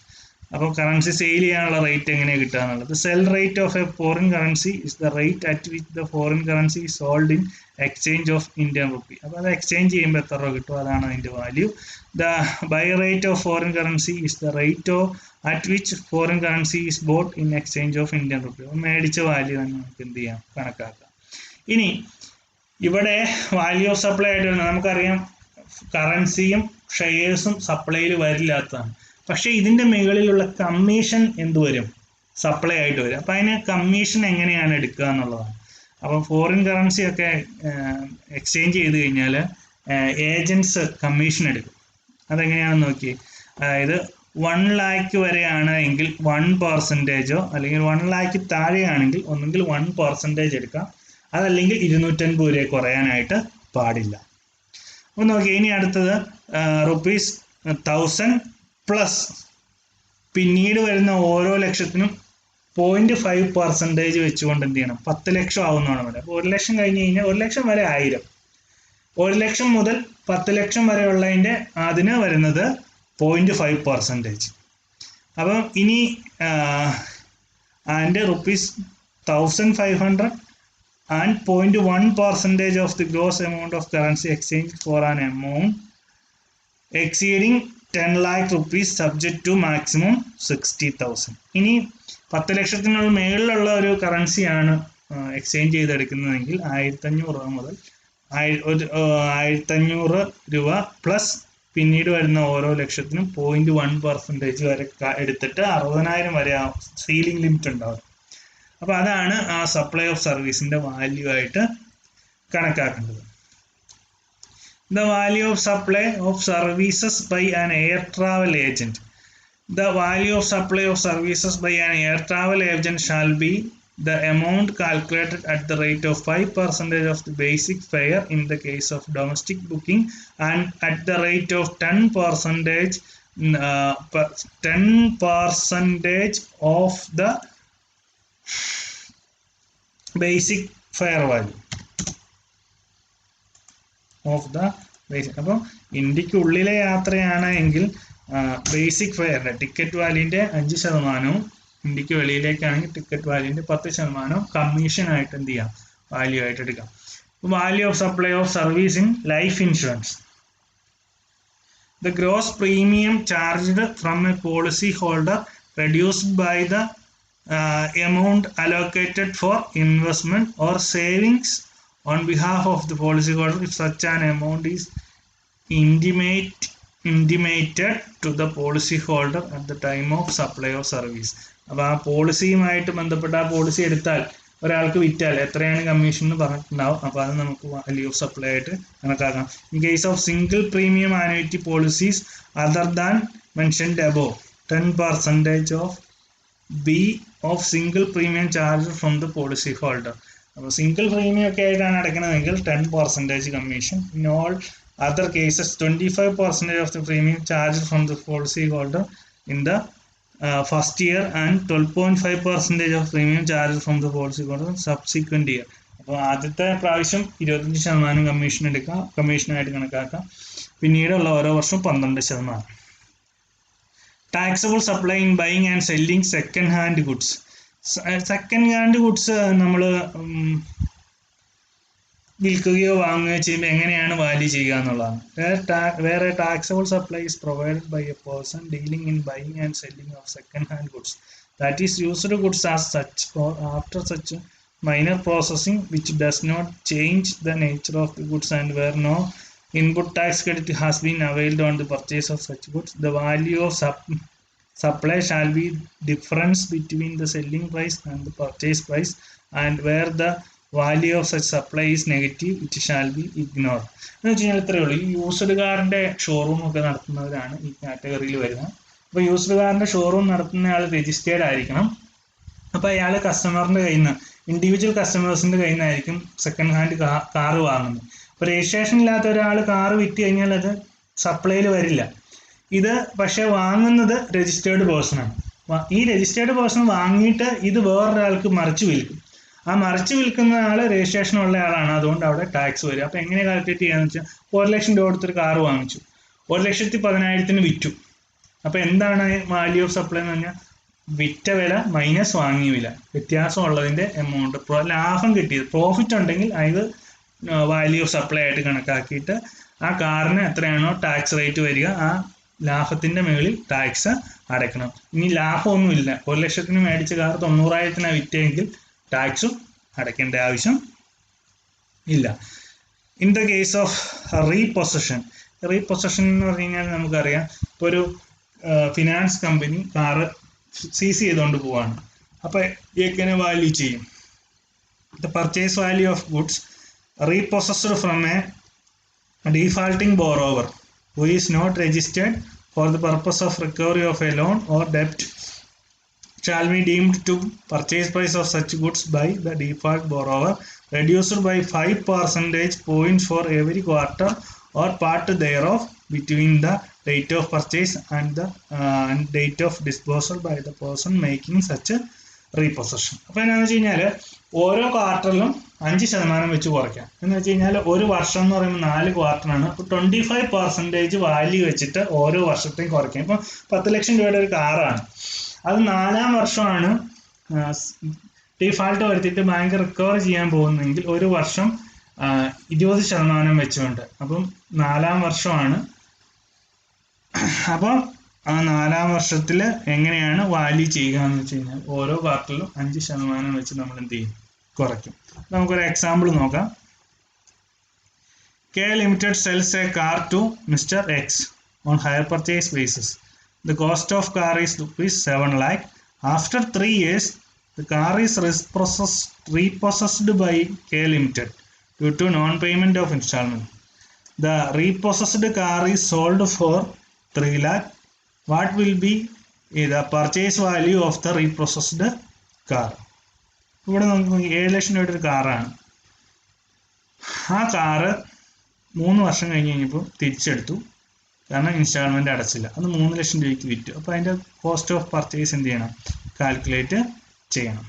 Speaker 1: അപ്പോൾ currency sale ചെയ്യാനുള്ള rate എങ്ങനെയാണ് കിട്ടുക എന്നുള്ളത്. Sell rate of a foreign currency is the rate at which the foreign currency sold in exchange of Indian rupee. അപ്പോൾ അത് എക്സ്ചേഞ്ച് ചെയ്യുമ്പോൾ എത്ര രൂപ കിട്ടും, അതാണ് അതിൻ്റെ value. The buy rate of foreign currency is the rate of at which foreign currency is bought in exchange of Indian rupee. അപ്പോൾ മേടിച്ച വാല്യൂ തന്നെ നമുക്ക് എന്ത് ചെയ്യാം, കണക്കാക്കാം. ഇനി ഇവിടെ വാല്യൂ ഓഫ് സപ്ലൈ ആയിട്ട് വരുന്നത് നമുക്കറിയാം, കറൻസിയും ഷെയർസും സപ്ലൈയിൽ വരില്ലാത്തതാണ്. പക്ഷേ ഇതിൻ്റെ മുകളിലുള്ള കമ്മീഷൻ എന്ത് വരും, സപ്ലൈ ആയിട്ട് വരും. അപ്പോൾ അതിന് കമ്മീഷൻ എങ്ങനെയാണ് എടുക്കുക എന്നുള്ളതാണ്. അപ്പോൾ ഫോറിൻ കറൻസി ഒക്കെ എക്സ്ചേഞ്ച് ചെയ്ത് കഴിഞ്ഞാൽ ഏജൻസ് കമ്മീഷൻ എടുക്കും. അതെങ്ങനെയാണെന്ന് നോക്കി, അതായത് 1 lakh വരെയാണ് എങ്കിൽ 1% അല്ലെങ്കിൽ 1 lakh താഴെയാണെങ്കിൽ ഒന്നുകിൽ 1% എടുക്കാം, അതല്ലെങ്കിൽ 250 രൂപ കുറയാനായിട്ട് പാടില്ല. അപ്പോൾ നോക്കി, ഇനി അടുത്തത് ₹1000 പ്ലസ് പിന്നീട് വരുന്ന ഓരോ ലക്ഷത്തിനും 0.5% വെച്ചുകൊണ്ട് എന്ത് ചെയ്യണം, 10 ലക്ഷം ആവുന്നതാണ് വരെ. അപ്പോൾ 1 ലക്ഷം കഴിഞ്ഞ് കഴിഞ്ഞാൽ 1 ലക്ഷം വരെ 1000, 1 ലക്ഷം മുതൽ 10 ലക്ഷം വരെ ഉള്ളതിൻ്റെ അതിന് വരുന്നത് 0.5%. അപ്പം ഇനി അതിൻ്റെ ₹1500 and 0.1% of the gross amount of currency exchanged for an amount exceeding 10 lakh rupees subject to maximum 60,000. ഇനി 10 ലക്ഷത്തിനുള്ള മേളിലുള്ള ഒരു കറൻസിയാണ് എക്സ്ചേഞ്ച് ചെയ്തെടുക്കുന്നതെങ്കിൽ 1500 രൂപ മുതൽ 1500 രൂപ പ്ലസ് പിന്നീട് വരുന്ന ഓരോ ലക്ഷത്തിനും 0.1% വരെ എടുത്തിട്ട് 60,000 വരെ സീലിംഗ് ലിമിറ്റ് ഉണ്ടാവും. അപ്പോൾ അതാണ് ആ സപ്ലൈ ഓഫ് സർവീസിൻ്റെ വാല്യൂ ആയിട്ട് കണക്കാക്കേണ്ടത്. The value of supply of services by an air travel agent. The value of supply of services by an air travel agent shall be the amount calculated at the rate of 5% of the basic fare in the case of domestic booking and at the rate of 10% of the basic fare value of the basic. അപ്പം ഇന്ത്യക്ക് ഉള്ളിലെ യാത്രയാണ് എങ്കിൽ basic ഫെയറിൻ്റെ ticket വാല്യൂൻ്റെ 5%, ഇന്ത്യക്ക് വെളിയിലേക്കാണെങ്കിൽ ticket വാല്യൂൻ്റെ 10% കമ്മീഷനായിട്ട് എന്ത് ചെയ്യാം, value ആയിട്ട് എടുക്കാം. Value of supply of service in life insurance. The gross premium charged from a policy holder reduced by the amount allocated for investment or savings on behalf of the policyholder if such an amount is intimated to the policyholder at the time of supply of service. അപ്പോൾ ആ പോളിസിയുമായിട്ട് ബന്ധപ്പെട്ട ആ policy എടുത്താൽ ഒരാൾക്ക് വിറ്റാൽ എത്രയാണ് commission എന്ന് പറഞ്ഞിട്ടുണ്ടാവും. അപ്പോൾ അത് നമുക്ക് വാല്യൂ ഓഫ് സപ്ലൈ ആയിട്ട് കണക്കാക്കാം. In case of single premium annuity policies other than mentioned above 10% of B of single premium charge from the policy holder. അപ്പോൾ സിംഗിൾ പ്രീമിയം ഒക്കെ ആയിട്ടാണ് അടയ്ക്കണമെങ്കിൽ 10% commission. In all other cases 25% of the premium charge from the policy holder in the first year and 12.5% of premium charge from the policy holder subsequent year. അപ്പോൾ ആദ്യത്തെ പ്രാവശ്യം 25% commission എടുക്കാം, കമ്മീഷനായിട്ട് കണക്കാക്കാം. പിന്നീടുള്ള ഓരോ വർഷവും 12%. Taxable supply in buying and selling second hand goods. Second hand goods നമ്മൾ വിൽക്കുകയോ വാങ്ങുകയോ ചെയ്യുമ്പോൾ എങ്ങനെയാണ് വാല്യൂ ചെയ്യുക എന്നുള്ളതാണ്. വേറെ taxable supply is provided by a person dealing in buying and selling of second hand goods, that is used goods as such or after such minor processing which does not change the nature of the goods and where no input tax credit has been availed on the purchase of such goods. The value of supply shall be difference between the selling price and the purchase price, and where the value of such supply is negative it shall be ignored. എന്ന് വെച്ച് കഴിഞ്ഞാൽ ഇത്രയേ ഉള്ളൂ. ഈ used കാറിൻ്റെ showroom ഒക്കെ നടത്തുന്നവരാണ് ഈ കാറ്റഗറിയിൽ വരുന്നത്. അപ്പോൾ യൂസ്ഡ് കാറിൻ്റെ ഷോറൂം നടത്തുന്ന ആൾ രജിസ്റ്റേർഡ് ആയിരിക്കണം. അപ്പോൾ അയാൾ കസ്റ്റമറിൻ്റെ കയ്യിൽ നിന്ന്, ഇൻഡിവിജ്വൽ കസ്റ്റമേഴ്സിൻ്റെ കയ്യിൽ നിന്നായിരിക്കും സെക്കൻഡ് ഹാൻഡ് കാറ് വാങ്ങുന്നത്. അപ്പോൾ രജിസ്ട്രേഷൻ ഇല്ലാത്ത ഒരാൾ കാറ് വിറ്റ് കഴിഞ്ഞാൽ അത് സപ്ലൈയിൽ വരില്ല. ഇത് പക്ഷേ വാങ്ങുന്നത് രജിസ്റ്റേർഡ് പേഴ്സണാണ്. ഈ രജിസ്റ്റേർഡ് പേഴ്സൺ വാങ്ങിയിട്ട് ഇത് വേറൊരാൾക്ക് മറിച്ച് വിൽക്കും. ആ മറിച്ച് വിൽക്കുന്ന ആൾ രജിസ്ട്രേഷൻ ഉള്ള ആളാണ്, അതുകൊണ്ട് അവിടെ ടാക്സ് വരും. അപ്പോൾ എങ്ങനെ കാൽക്കുലേറ്റ് ചെയ്യാന്ന് വെച്ചാൽ 1 ലക്ഷം രൂപ കൊടുത്തൊരു കാറ് വാങ്ങിച്ചു, 1,10,000 വിറ്റു. അപ്പോൾ എന്താണ് വാല്യൂ ഓഫ് സപ്ലൈ എന്ന് പറഞ്ഞാൽ വിറ്റ വില മൈനസ് വാങ്ങിയ വില വ്യത്യാസമുള്ളതിൻ്റെ എമൗണ്ട്. ലാഭം കിട്ടിയത് പ്രോഫിറ്റ് ഉണ്ടെങ്കിൽ അത് വാല്യൂ ഓഫ് സപ്ലൈ ആയിട്ട് കണക്കാക്കിയിട്ട് ആ കാറിന് എത്രയാണോ ടാക്സ് റേറ്റ് വരിക ആ ലാഭത്തിൻ്റെ മുകളിൽ ടാക്സ് അടയ്ക്കണം. ഇനി ലാഭമൊന്നുമില്ല, 1,00,000 മേടിച്ച കാർ 90,000 വിറ്റെങ്കിൽ ടാക്സും അടയ്ക്കേണ്ട ആവശ്യം ഇല്ല. In the case of repossession എന്ന് പറഞ്ഞു കഴിഞ്ഞാൽ നമുക്കറിയാം, ഇപ്പോൾ ഒരു ഫിനാൻസ് കമ്പനി കാറ് സീസ് ചെയ്തുകൊണ്ട് പോവാണ്. അപ്പോൾ എങ്ങനെ വാല്യൂ ചെയ്യും? The purchase value of goods repossessed from a defaulting borrower who is not registered for the purpose of recovery of a loan or debt shall be deemed to purchase price of such goods by the default borrower, reduced by 5 percentage points for every quarter or part thereof between the date of purchase and the date of disposal by the person making such a repossession. അപ്പോൾ എന്താണെന്ന് വെച്ച് കഴിഞ്ഞാൽ ഓരോ ക്വാർട്ടറിലും 5% വെച്ച് കുറയ്ക്കാം. എന്ന് വെച്ച് കഴിഞ്ഞാൽ ഒരു വർഷം എന്ന് പറയുമ്പോൾ 4 ക്വാർട്ടറാണ്. അപ്പോൾ 25% വാല്യൂ വെച്ചിട്ട് ഓരോ വർഷത്തെയും കുറയ്ക്കാം. ഇപ്പം 10 ലക്ഷം രൂപയുടെ ഒരു കാറാണ്, അത് 4-ാം വർഷമാണ് ഡിഫാൾട്ട് വരുത്തിയിട്ട് ബാങ്ക് റിക്കവർ ചെയ്യാൻ പോകുന്നതെങ്കിൽ ഒരു വർഷം 20% വെച്ചുകൊണ്ട്, അപ്പം 4-ാം വർഷമാണ്. അപ്പം ആ 4-ാം വർഷത്തിൽ എങ്ങനെയാണ് വാല്യൂ ചെയ്യുക എന്ന് വെച്ച് കഴിഞ്ഞാൽ ഓരോ ക്വാർട്ടറിലും 5% വെച്ച് നമ്മൾ എന്ത് ചെയ്യും? കുറയ്ക്കും. നമുക്കൊരു എക്സാമ്പിൾ നോക്കാം. K limited sells a car to mister X on hire purchase basis. The cost of car is ₹7 lakh. After 3 years the car is repossessed by K Limited due to non-payment of installment. The repossessed car is sold for 3 lakh. What will be the purchase value of the repossessed car? ഇവിടെ നമുക്ക് 7 ലക്ഷം രൂപയുടെ ഒരു കാറാണ്. ആ car 3 വർഷം കഴിഞ്ഞപ്പോൾ തിരിച്ചെടുത്തു, കാരണം instalment അടച്ചില്ല. അത് 3 ലക്ഷം രൂപയ്ക്ക് വിറ്റു. അപ്പോൾ അതിൻ്റെ കോസ്റ്റ് ഓഫ് പർച്ചേസ് എന്ത് ചെയ്യണം? കാൽക്കുലേറ്റ് ചെയ്യണം.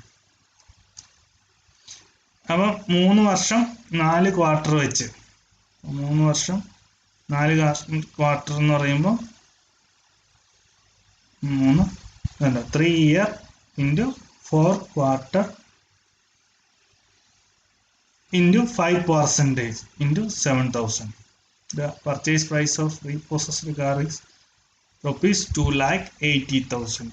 Speaker 1: അപ്പം 3 വർഷം 4 ക്വാർട്ടർ വെച്ച്, 3 വർഷം 4 ക്വാർട്ടർ എന്ന് പറയുമ്പോൾ 3 year into 4 quarter into 5% into 7,000. The purchase price of repossessed car is ₹2,80,000.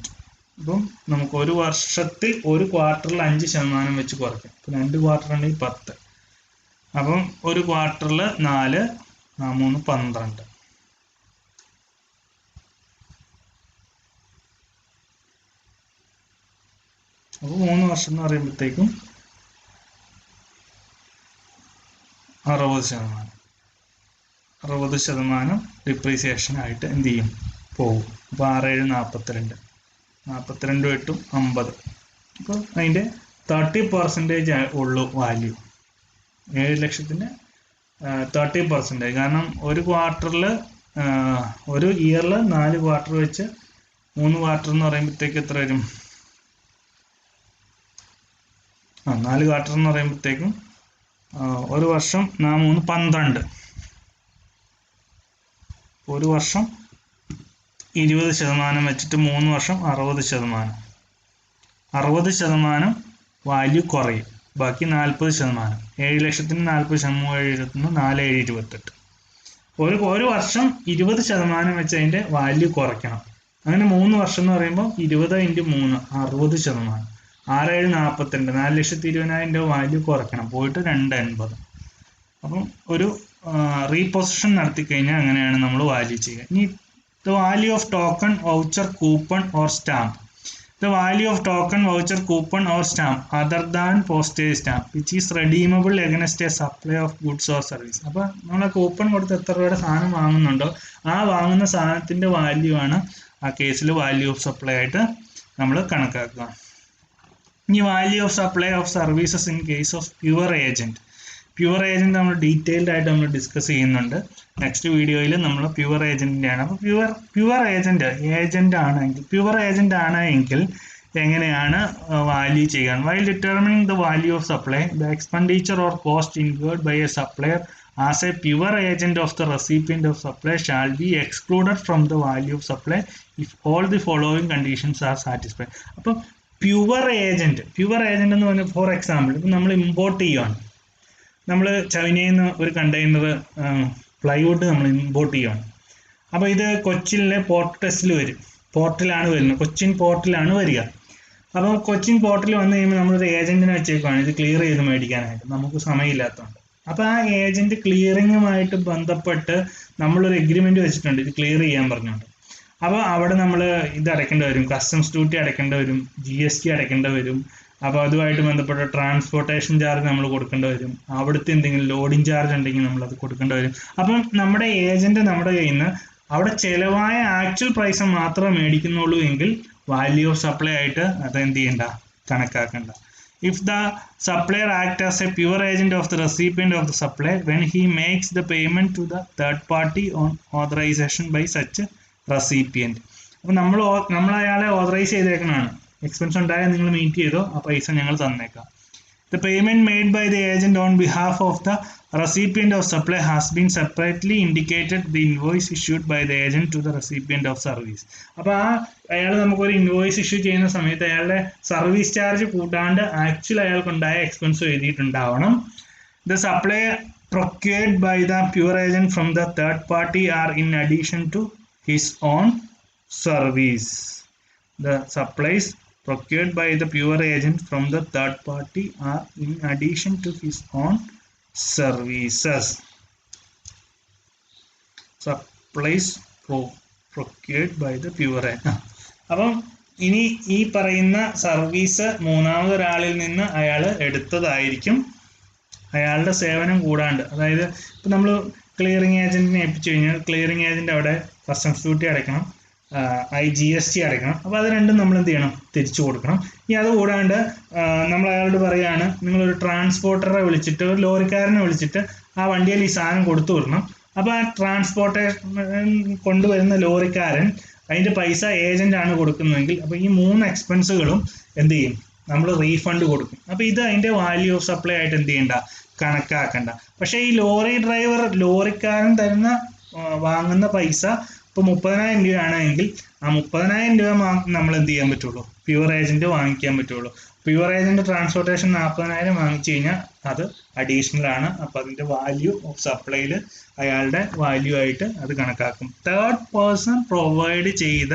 Speaker 1: അപ്പം നമുക്ക് ഒരു വർഷത്തിൽ ഒരു ക്വാർട്ടറിൽ 5% വെച്ച് കുറയ്ക്കാം. ഇപ്പം 2 ക്വാർട്ടർ ഉണ്ടെങ്കിൽ 10, അപ്പം ഒരു ക്വാർട്ടറിൽ 4, 3 12. അപ്പോൾ 3 വർഷം എന്ന് പറയുമ്പോഴത്തേക്കും 60% ഡിപ്രീസിയേഷൻ ആയിട്ട് എന്ത് ചെയ്യും? പോകും. അപ്പോൾ 6 7 42 8 50. അപ്പോൾ അതിൻ്റെ 30% ഉള്ളൂ വാല്യൂ. 7 ലക്ഷത്തിൻ്റെ 30%. കാരണം ഒരു ക്വാർട്ടറിൽ, ഒരു ഇയറിൽ 4 ക്വാർട്ടർ വെച്ച് 3 ക്വാർട്ടർ എന്ന് പറയുമ്പോഴത്തേക്ക് എത്ര വരും? 4 ക്വാർട്ടർ എന്ന് പറയുമ്പോഴത്തേക്കും ഒരു വർഷം 3 12. ഒരു വർഷം 20% വെച്ചിട്ട് 3 വർഷം 60%. 60% വാല്യൂ കുറയും, ബാക്കി 40%. 7 ലക്ഷത്തിന് 40%, 4 7 28. ഒരു വർഷം 20% വെച്ച് അതിൻ്റെ വാല്യൂ കുറയ്ക്കണം. അങ്ങനെ 3 വർഷം എന്ന് പറയുമ്പോൾ 20 × 3 60%. 6 7 42. 4,20,000 രൂപ വാല്യൂ കുറയ്ക്കണം, പോയിട്ട് 280. അപ്പം ഒരു റീപൊസിഷൻ നടത്തി കഴിഞ്ഞാൽ അങ്ങനെയാണ് നമ്മൾ വാല്യൂ ചെയ്യുക. ഇനി the value of token, voucher, coupon or stamp. The value of token, voucher, coupon or stamp other than postage stamp which is redeemable against a supply of goods or service. അപ്പോൾ നമ്മൾ coupon കൊടുത്ത് എത്ര രൂപയുടെ സാധനം വാങ്ങുന്നുണ്ടോ ആ വാങ്ങുന്ന സാധനത്തിൻ്റെ value ആണ് ആ കേസിൽ വാല്യൂ ഓഫ് സപ്ലൈ ആയിട്ട് നമ്മൾ കണക്കാക്കുക. ഇനി value of supply of services in case of pure agent. Pure agent നമ്മൾ ഡീറ്റെയിൽഡ് ആയിട്ട് നമ്മൾ ഡിസ്കസ് ചെയ്യുന്നുണ്ട്. നെക്സ്റ്റ് വീഡിയോയിൽ നമ്മൾ പ്യുവർ ഏജൻറ്റിൻ്റെയാണ്. അപ്പോൾ പ്യുവർ ഏജൻറ്റ് ആണെങ്കിൽ എങ്ങനെയാണ് വാല്യൂ ചെയ്യുക? While determining the value of supply, the expenditure or cost inward by a supplier as a pure agent of the recipient of supply shall be excluded from the value of supply if all the following conditions are satisfied. അപ്പം pure agent എന്ന് പറഞ്ഞാൽ for example ഇപ്പം നമ്മൾ import ചെയ്യുകയാണ്, നമ്മൾ ചൈനയിൽ നിന്ന് ഒരു കണ്ടെയ്നർ പ്ലൈവുഡ് നമ്മൾ ഇമ്പോർട്ട് ചെയ്യുകയാണ്. അപ്പോൾ ഇത് കൊച്ചിയിലെ പോർട്ട് ടെസ്റ്റിൽ വരും, പോർട്ടിലാണ് വരുന്നത്, കൊച്ചിൻ പോർട്ടിലാണ് വരിക. അപ്പോൾ കൊച്ചിൻ പോർട്ടിൽ വന്നു കഴിയുമ്പോൾ നമ്മളൊരു ഏജന്റിനെ വെച്ചേക്കാണ് ഇത് ക്ലിയർ ചെയ്ത് മേടിക്കാനായിട്ട്, നമുക്ക് സമയമില്ലാത്തതുകൊണ്ട്. അപ്പോൾ ആ ഏജന്റ് ക്ലിയറിങ്ങുമായിട്ട് ബന്ധപ്പെട്ട് നമ്മളൊരു എഗ്രിമെന്റ് വെച്ചിട്ടുണ്ട് ഇത് ക്ലിയർ ചെയ്യാൻ പറഞ്ഞുകൊണ്ട്. അപ്പോൾ അവിടെ നമ്മൾ ഇത് അടയ്ക്കേണ്ടി വരും, കസ്റ്റംസ് ഡ്യൂട്ടി അടയ്ക്കേണ്ടി വരും, GST അടയ്ക്കേണ്ടി വരും. അപ്പോൾ അതുമായിട്ട് ബന്ധപ്പെട്ട ട്രാൻസ്പോർട്ടേഷൻ ചാർജ് നമ്മൾ കൊടുക്കേണ്ടി വരും, അവിടുത്തെ എന്തെങ്കിലും ലോഡിങ് ചാർജ് ഉണ്ടെങ്കിൽ നമ്മളത് കൊടുക്കേണ്ടി വരും. അപ്പം നമ്മുടെ ഏജന്റ് നമ്മുടെ കയ്യിൽ നിന്ന് അവിടെ ചിലവായ ആക്ച്വൽ പ്രൈസ് മാത്രമേ മേടിക്കുന്നുള്ളൂ എങ്കിൽ വാല്യൂ ഓഫ് സപ്ലൈ ആയിട്ട് അത് എന്ത് ചെയ്യണ്ട, കണക്കാക്കണ്ട. If the supplier acts as a pure agent of the recipient of the supply when he makes the payment to the third party on authorization by such recipient. അപ്പോൾ നമ്മൾ അയാളെ authorise ചെയ്തേക്കണതാണ്, expense ഉണ്ടായാൽ നിങ്ങൾ meet ചെയ്തോ, ആ പൈസ ഞങ്ങൾ തന്നേക്കാം. The payment made by the agent on behalf of the recipient of supply has been separately indicated the invoice issued by the agent to the recipient of service. അപ്പോൾ അയാൾ നമുക്കൊരു ഇൻവോയ്സ് ഇഷ്യൂ ചെയ്യുന്ന സമയത്ത് അയാളുടെ സർവീസ് ചാർജ് കൂട്ടാണ്ട് actual അയാൾക്കുണ്ടായ expense എഴുതിയിട്ടുണ്ടാവണം. The supply procured by the pure agent from the third party are in addition to his own service. The supplies procured by the pure agent from the third party are in addition to his own services. Supplies procured by the pure agent. അപ്പം ഇനി ഈ പറയുന്ന service മൂന്നാമതൊരാളിൽ നിന്ന് അയാൾ എടുത്തതായിരിക്കും, അയാളുടെ സേവനം കൂടാണ്ട്. അതായത് ഇപ്പം നമ്മൾ ക്ലിയറിംഗ് ഏജന്റിനെ ഏൽപ്പിച്ചു കഴിഞ്ഞാൽ ക്ലിയറിംഗ് ഏജന്റ് അവിടെ കസ്റ്റംസ് ഡ്യൂട്ടി അടയ്ക്കണം, GST അടയ്ക്കണം. അപ്പോൾ അത് രണ്ടും നമ്മൾ എന്ത് ചെയ്യണം, തിരിച്ചു കൊടുക്കണം. ഇനി അത് കൂടാണ്ട് നമ്മൾ അയാളോട് പറയുകയാണ് നിങ്ങളൊരു ട്രാൻസ്പോർട്ടറെ വിളിച്ചിട്ട് ഒരു ലോറിക്കാരനെ വിളിച്ചിട്ട് ആ വണ്ടിയിൽ ഈ സാധനം കൊടുത്തു വിടണം. അപ്പോൾ ആ ട്രാൻസ്പോർട്ടേഷൻ കൊണ്ടുവരുന്ന ലോറിക്കാരൻ അതിൻ്റെ പൈസ ഏജന്റാണ് കൊടുക്കുന്നതെങ്കിൽ അപ്പോൾ ഈ 3 എക്സ്പെൻസുകളും എന്ത് ചെയ്യും, നമ്മൾ റീഫണ്ട് കൊടുക്കും. അപ്പോൾ ഇത് അതിൻ്റെ വാല്യൂ ഓഫ് സപ്ലൈ ആയിട്ട് എന്ത് ചെയ്യണ്ട, കണക്കാക്കണ്ട. പക്ഷേ ഈ ലോറി ഡ്രൈവർ ലോറിക്കാരൻ തരുന്ന വാങ്ങുന്ന പൈസ ഇപ്പോൾ 30,000 രൂപയാണെങ്കിൽ ആ 30,000 രൂപ നമ്മൾ എന്ത് ചെയ്യാൻ പറ്റുള്ളൂ, പ്യുവർ ഏജന്റ് വാങ്ങിക്കാൻ പറ്റുള്ളൂ. പ്യുവർ ഏജന്റ് ട്രാൻസ്പോർട്ടേഷൻ 40,000 വാങ്ങിച്ചു കഴിഞ്ഞാൽ അത് അഡീഷണൽ ആണ്. അപ്പോൾ അതിൻ്റെ വാല്യൂ ഓഫ് സപ്ലൈയിൽ അയാളുടെ വാല്യൂ ആയിട്ട് അത് കണക്കാക്കും. തേർഡ് പേഴ്സൺ പ്രൊവൈഡ് ചെയ്ത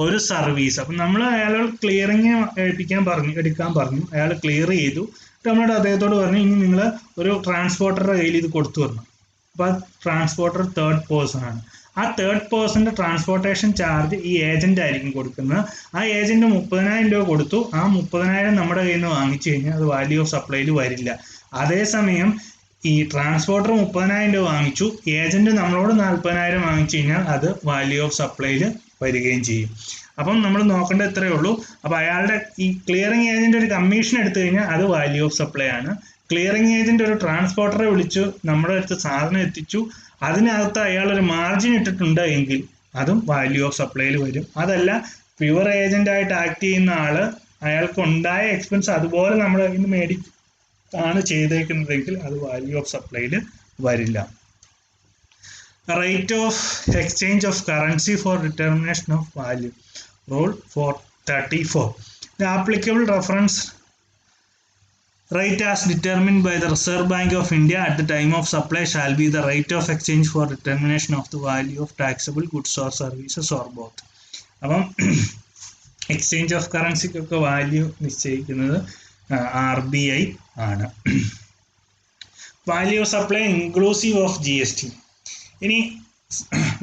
Speaker 1: ഒരു സർവീസ്, അപ്പം നമ്മൾ അയാളോട് ക്ലിയറിങ് എടുക്കാൻ പറഞ്ഞു, അയാൾ ക്ലിയർ ചെയ്തു. നമ്മളോട് അദ്ദേഹത്തോട് പറഞ്ഞു ഇനി നിങ്ങൾ ഒരു ട്രാൻസ്പോർട്ടറുടെ കയ്യിൽ ഇത് കൊടുത്തു വരണം. അപ്പോൾ ട്രാൻസ്പോർട്ടർ തേർഡ് പേഴ്സൺ ആണ്. ആ തേർഡ് പേഴ്സൻ്റെ ട്രാൻസ്പോർട്ടേഷൻ ചാർജ് ഈ ഏജന്റ് ആയിരിക്കും കൊടുക്കുന്നത്. ആ ഏജന്റ് 30,000 രൂപ കൊടുത്തു, ആ 30,000 നമ്മുടെ കയ്യിൽ നിന്ന് വാങ്ങിച്ചു കഴിഞ്ഞാൽ അത് വാല്യൂ ഓഫ് സപ്ലൈയിൽ വരില്ല. അതേസമയം ഈ ട്രാൻസ്പോർട്ടർ 30,000 രൂപ വാങ്ങിച്ചു, ഏജന്റ് നമ്മളോട് 40,000 വാങ്ങിച്ചു കഴിഞ്ഞാൽ അത് വാല്യൂ ഓഫ് സപ്ലൈയിൽ വരികയും ചെയ്യും. അപ്പം നമ്മൾ നോക്കേണ്ടത് ഇത്രയേ ഉള്ളൂ. അപ്പോൾ അയാളുടെ ഈ ക്ലിയറിംഗ് ഏജന്റ് ഒരു കമ്മീഷൻ എടുത്തു കഴിഞ്ഞാൽ അത് വാല്യൂ ഓഫ് സപ്ലൈ ആണ്. ക്ലിയറിംഗ് ഏജന്റ് ഒരു ട്രാൻസ്പോർട്ടറെ വിളിച്ചു നമ്മുടെ അടുത്ത് സാധനം എത്തിച്ചു, അതിനകത്ത് അയാൾ ഒരു മാർജിൻ ഇട്ടിട്ടുണ്ട് എങ്കിൽ അതും വാല്യൂ ഓഫ് സപ്ലൈയിൽ വരും. അതല്ല പ്യുവർ ഏജന്റ് ആയിട്ട് ആക്ട് ചെയ്യുന്ന ആള് അയാൾക്ക് ഉണ്ടായ എക്സ്പെൻസ് അതുപോലെ നമ്മൾ ഇന്ന് മേടിക്കാണ് ചെയ്തേക്കുന്നതെങ്കിൽ അത് വാല്യൂ ഓഫ് സപ്ലൈയിൽ വരില്ല. Rate of exchange of currency for determination of value rule 434. The applicable reference rate as determined by the Reserve Bank of India at the time of supply shall be the rate of exchange for determination of the value of taxable goods or services or both. അപ്പം exchange of കറൻസിക്കൊക്കെ value നിശ്ചയിക്കുന്നത് RBI ആണ്. Value of supply inclusive of GST. ഇനി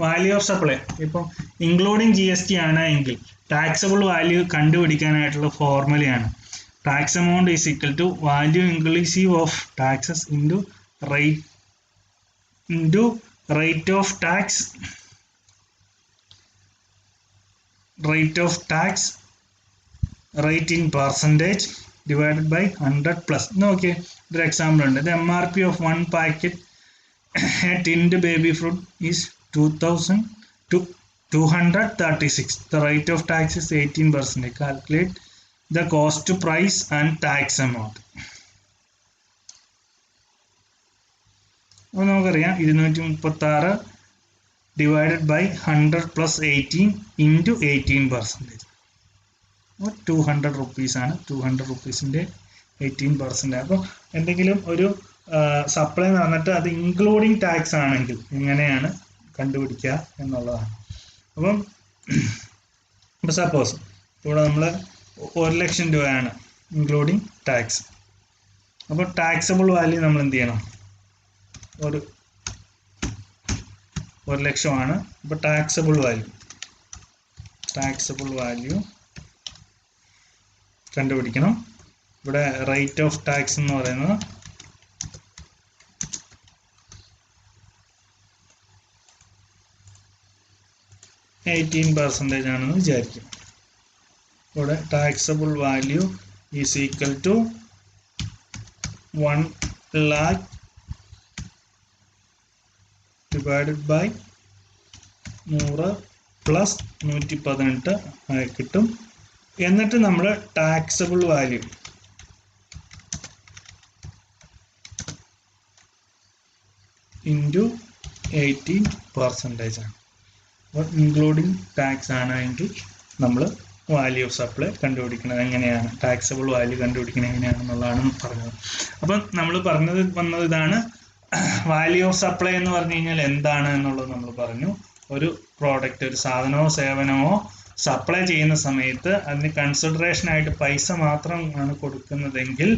Speaker 1: value of supply ഇപ്പം including GST ആണ് എങ്കിൽ taxable value കണ്ടുപിടിക്കാനായിട്ടുള്ള ഫോർമുലയാണ് tax amount is equal to value inclusive of taxes into rate of rate in percentage divided by 100 plus. Okay, the example under the MRP of one packet tinned baby fruit is 2,236. The rate of tax is 18%. Calculate the cost price and tax amount. അപ്പോൾ നമുക്കറിയാം 236 divided by 100 plus 18 into 18%. അപ്പോൾ 200 റുപ്പീസാണ്. 200 റുപ്പീസിൻ്റെ 18%. അപ്പോൾ എന്തെങ്കിലും ഒരു supply നടന്നിട്ട് അത് including tax ആണെങ്കിൽ എങ്ങനെയാണ് കണ്ടുപിടിക്കുക എന്നുള്ളതാണ്. അപ്പം ഇപ്പോൾ സപ്പോസ് ഇവിടെ നമ്മൾ 1,00,000 രൂപയാണ് ഇൻക്ലൂഡിങ് ടാക്സ്. അപ്പോൾ ടാക്സബിൾ വാല്യൂ നമ്മൾ എന്ത് ചെയ്യണം? 1,00,000 ആണ്. അപ്പോൾ ടാക്സബിൾ വാല്യൂ കണ്ടുപിടിക്കണം. ഇവിടെ റേറ്റ് ഓഫ് ടാക്സ് എന്ന് പറയുന്നത് 18% ആണെന്ന് വിചാരിക്കും. ഇവിടെ taxable value is equal to 1 lakh divided by 100 plus 118 കിട്ടും. എന്നിട്ട് നമ്മൾ ടാക്സബിൾ വാല്യൂ ഇൻറ്റു 18% ആണ്. അപ്പോൾ ഇൻക്ലൂഡിങ് ടാക്സ് ആണെങ്കിൽ നമ്മൾ വാല്യൂ ഓഫ് സപ്ലൈ കണ്ടുപിടിക്കുന്നത് എങ്ങനെയാണ്, ടാക്സബിൾ വാല്യൂ കണ്ടുപിടിക്കുന്നത് എങ്ങനെയാണെന്നുള്ളതാണ് പറഞ്ഞത്. അപ്പം നമ്മൾ വന്നത് ഇതാണ്. വാല്യൂ ഓഫ് സപ്ലൈ എന്ന് പറഞ്ഞു കഴിഞ്ഞാൽ എന്താണ് എന്നുള്ളത് നമ്മൾ പറഞ്ഞു. ഒരു പ്രോഡക്റ്റ്, ഒരു സാധനമോ സേവനമോ സപ്ലൈ ചെയ്യുന്ന സമയത്ത് അതിന് കൺസിഡറേഷനായിട്ട് പൈസ മാത്രമാണ് കൊടുക്കുന്നതെങ്കിൽ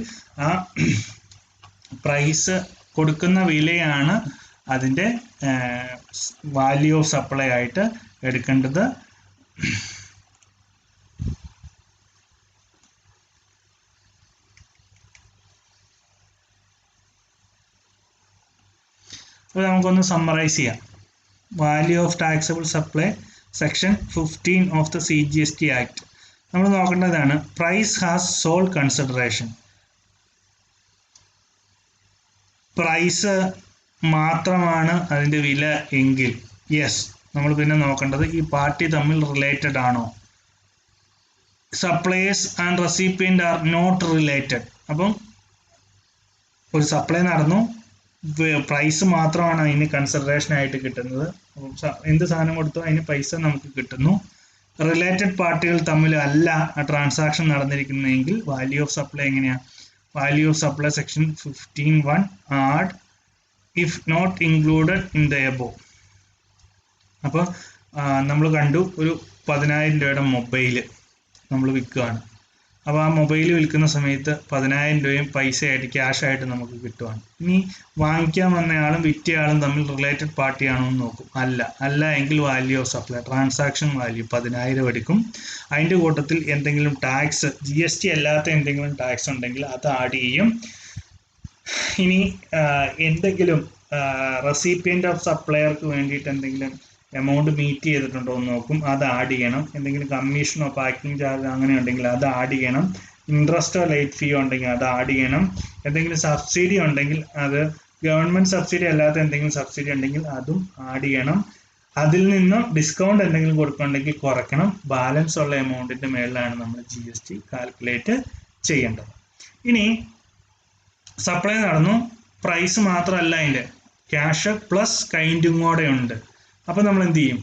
Speaker 1: ആ പ്രൈസ് കൊടുക്കുന്ന വിലയാണ് അതിൻ്റെ വാല്യൂ ഓഫ് സപ്ലൈ ആയിട്ട് എടുക്കേണ്ടത്. അപ്പോൾ നമുക്കൊന്ന് സമ്മറൈസ് ചെയ്യാം. Value of taxable supply section 15 of the CGST act. നമ്മൾ നോക്കേണ്ടതാണ് price has sole consideration. Price മാത്രമാണ് അതിൻ്റെ വില എങ്കിൽ യെസ്, നമ്മൾ പിന്നെ നോക്കേണ്ടത് ഈ പാർട്ടി തമ്മിൽ റിലേറ്റഡ് ആണോ. Supplies and recipient are not related. അപ്പം ഒരു സപ്ലൈ നടന്നു, പ്രൈസ് മാത്രമാണ് അതിന് കൺസിഡറേഷൻ ആയിട്ട് കിട്ടുന്നത്. അപ്പം എന്ത് സാധനം കൊടുത്തോ അതിന് പൈസ നമുക്ക് കിട്ടുന്നു. റിലേറ്റഡ് പാർട്ടികൾ തമ്മിൽ അല്ല ആ ട്രാൻസാക്ഷൻ നടന്നിരിക്കുന്നതെങ്കിൽ വാല്യൂ ഓഫ് സപ്ലൈ എങ്ങനെയാണ്? Value of supply section 15(1) add if not included in the above. അപ്പോൾ നമ്മൾ കണ്ടു, ഒരു 10,000 രൂപയുടെ മൊബൈൽ നമ്മൾ വിൽക്കുകയാണ്. അപ്പോൾ ആ മൊബൈൽ വിൽക്കുന്ന സമയത്ത് 10,000 രൂപയും പൈസയായിട്ട് ക്യാഷായിട്ട് നമുക്ക് കിട്ടുവാണ്. ഇനി വാങ്ങിക്കാൻ വന്നയാളും വിറ്റയാളും തമ്മിൽ റിലേറ്റഡ് പാർട്ടിയാണോ എന്ന് നോക്കും. അല്ല എങ്കിൽ value of supply transaction value 10,000 എടുക്കും. അതിൻ്റെ കൂട്ടത്തിൽ എന്തെങ്കിലും ടാക്സ്, GST അല്ലാത്ത എന്തെങ്കിലും ടാക്സ് ഉണ്ടെങ്കിൽ അത് ആഡ് ചെയ്യും. ഇനി എന്തെങ്കിലും റെസിപ്പിയൻ്റ് ഓഫ് സപ്ലയർക്ക് വേണ്ടിയിട്ട് എന്തെങ്കിലും എമൗണ്ട് മീറ്റ് ചെയ്തിട്ടുണ്ടോ എന്ന് നോക്കും, അത് ആഡ് ചെയ്യണം. എന്തെങ്കിലും കമ്മീഷനോ പാക്കിംഗ് ചാർജ് അങ്ങനെ ഉണ്ടെങ്കിൽ അത് ആഡ് ചെയ്യണം. ഇൻട്രസ്റ്റോ ലേറ്റ് ഫീയോ ഉണ്ടെങ്കിൽ അത് ആഡ് ചെയ്യണം. എന്തെങ്കിലും സബ്സിഡി ഉണ്ടെങ്കിൽ അത്, ഗവൺമെൻറ് സബ്സിഡി അല്ലാത്ത എന്തെങ്കിലും സബ്സിഡി ഉണ്ടെങ്കിൽ അതും ആഡ് ചെയ്യണം. അതിൽ നിന്നും ഡിസ്കൗണ്ട് എന്തെങ്കിലും കൊടുക്കുന്നുണ്ടെങ്കിൽ കുറയ്ക്കണം. ബാലൻസ് ഉള്ള എമൗണ്ടിൻ്റെ മേളിലാണ് നമ്മൾ GST കാൽക്കുലേറ്റ് ചെയ്യേണ്ടത്. ഇനി സപ്ലൈ നടന്നു, പ്രൈസ് മാത്രമല്ല, അതിൻ്റെ ക്യാഷ് പ്ലസ് കൈൻഡും കൂടെ ഉണ്ട്. അപ്പോൾ നമ്മൾ എന്ത് ചെയ്യും?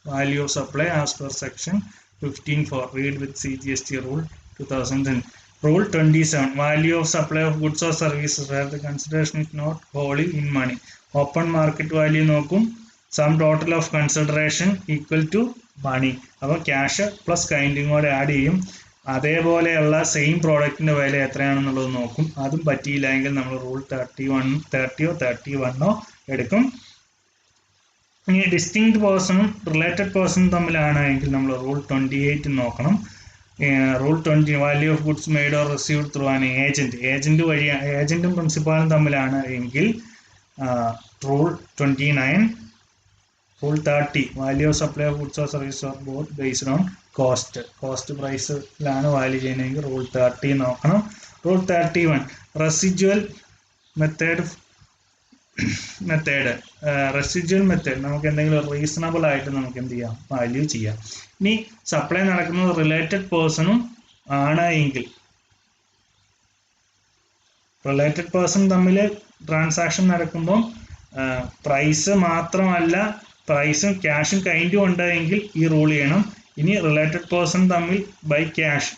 Speaker 1: Value of supply as per section 15(4) read with CGST rule 2010. Rule 27 value of supply of goods or services where the consideration is not wholly in money. Open market value നോക്കും, sum total of consideration equal to money. അപ്പോൾ cash plus കൈൻഡും കൂടെ add ചെയ്യും. അതേപോലെയുള്ള same പ്രോഡക്റ്റിൻ്റെ വില എത്രയാണെന്നുള്ളത് നോക്കും. അതും പറ്റിയില്ല എങ്കിൽ നമ്മൾ റൂൾ 31 എടുക്കും. ഇനി ഡിസ്റ്റിങ്ക്ട് പേഴ്സണും റിലേറ്റഡ് പേഴ്സണും തമ്മിലാണ് എങ്കിൽ നമ്മൾ റൂൾ 28 നോക്കണം. Rule 20 value of goods made or received through an agent വഴി, ഏജന്റും പ്രിൻസിപ്പാളും തമ്മിലാണ് എങ്കിൽ rule 29. Rule 30 value of supply of goods or service or both based on cost പ്രൈസിലാണ് വാല്യൂ ചെയ്യുന്നതെങ്കിൽ റൂൾ 30 നോക്കണം. റൂൾ 31 റെസിജ്വൽ മെത്തേഡ് നമുക്ക് എന്തെങ്കിലും റീസണബിൾ ആയിട്ട് നമുക്ക് എന്ത് ചെയ്യാം? വാല്യൂ ചെയ്യാം. ഇനി സപ്ലൈ നടക്കുന്നത് റിലേറ്റഡ് പേഴ്സണും ആണ് എങ്കിൽ, റിലേറ്റഡ് പേഴ്സൺ തമ്മിൽ ട്രാൻസാക്ഷൻ നടക്കുമ്പോൾ പ്രൈസ് മാത്രമല്ല, പ്രൈസും ക്യാഷും കൈൻഡും ഉണ്ടെങ്കിൽ ഈ റൂൾ ചെയ്യണം. ഇനി റിലേറ്റഡ് പേഴ്സൺ തമ്മിൽ ബൈ ക്യാഷ്,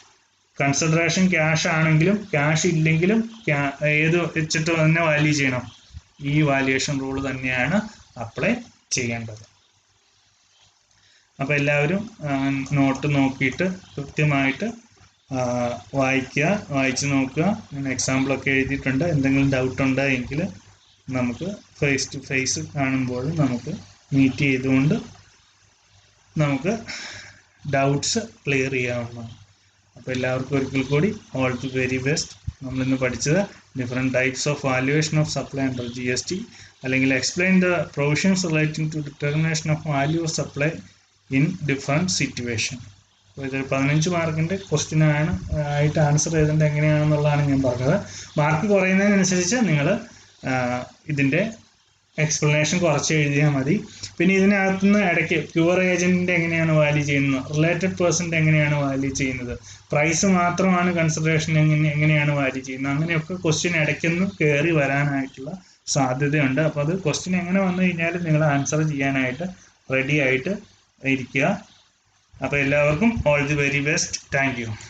Speaker 1: കൺസിഡറേഷൻ ക്യാഷ് ആണെങ്കിലും ക്യാഷ് ഇല്ലെങ്കിലും ഏത് വെച്ചിട്ട് തന്നെ വാല്യൂ ചെയ്യണം, ഈ വാല്യുവേഷൻ റൂൾ തന്നെയാണ് അപ്ലൈ ചെയ്യേണ്ടത്. അപ്പോൾ എല്ലാവരും നോട്ട് നോക്കിയിട്ട് കൃത്യമായിട്ട് വായിക്കുക, വായിച്ച് നോക്കുക. ഞാൻ എക്സാമ്പിളൊക്കെ എഴുതിയിട്ടുണ്ട്. എന്തെങ്കിലും ഡൗട്ട് ഉണ്ടെങ്കിൽ നമുക്ക് ഫേസ് ടു ഫേസ് കാണുമ്പോൾ നമുക്ക് മീറ്റ് ചെയ്തുകൊണ്ട് നമുക്ക് ഡൗട്ട്സ് ക്ലിയർ ചെയ്യാവുന്നതാണ്. അപ്പോൾ എല്ലാവർക്കും ഒരിക്കൽ കൂടി ഓൾ ദി വെരി ബെസ്റ്റ്. നമ്മളിന്ന് പഠിച്ചത് different types of valuation of supply under GST, അല്ലെങ്കിൽ explain the provisions relating to determination of value of supply in different situation. അപ്പോൾ ഇതൊരു 15 മാർക്കിൻ്റെ ക്വസ്റ്റ്യനാണ് ആയിട്ട് ആൻസർ ചെയ്തേണ്ടത് എങ്ങനെയാണെന്നുള്ളതാണ് ഞാൻ പറഞ്ഞത്. മാർക്ക് കുറയുന്നതിനനുസരിച്ച് നിങ്ങൾ ഇതിൻ്റെ എക്സ്പ്ലനേഷൻ കുറച്ച് എഴുതിയാൽ മതി. പിന്നെ ഇതിനകത്തുനിന്ന് ഇടയ്ക്ക് പ്യുവർ ഏജൻറ്റിൻ്റെ എങ്ങനെയാണ് വാല്യൂ ചെയ്യുന്നത്, റിലേറ്റഡ് പേഴ്സൻ്റെ എങ്ങനെയാണ് വാല്യൂ ചെയ്യുന്നത്, പ്രൈസ് മാത്രമാണ് കൺസിഡറേഷൻ എങ്ങനെയാണ് വാല്യൂ ചെയ്യുന്നത്, അങ്ങനെയൊക്കെ ക്വസ്റ്റ്യൻ ഇടയ്ക്കൊന്ന് കയറി വരാനായിട്ടുള്ള സാധ്യതയുണ്ട്. അപ്പോൾ അത് ക്വസ്റ്റ്യൻ എങ്ങനെ വന്നു കഴിഞ്ഞാലും നിങ്ങൾ ആൻസർ ചെയ്യാനായിട്ട് റെഡി ആയിട്ട് ഇരിക്കുക. അപ്പോൾ എല്ലാവർക്കും all the very best. Thank you.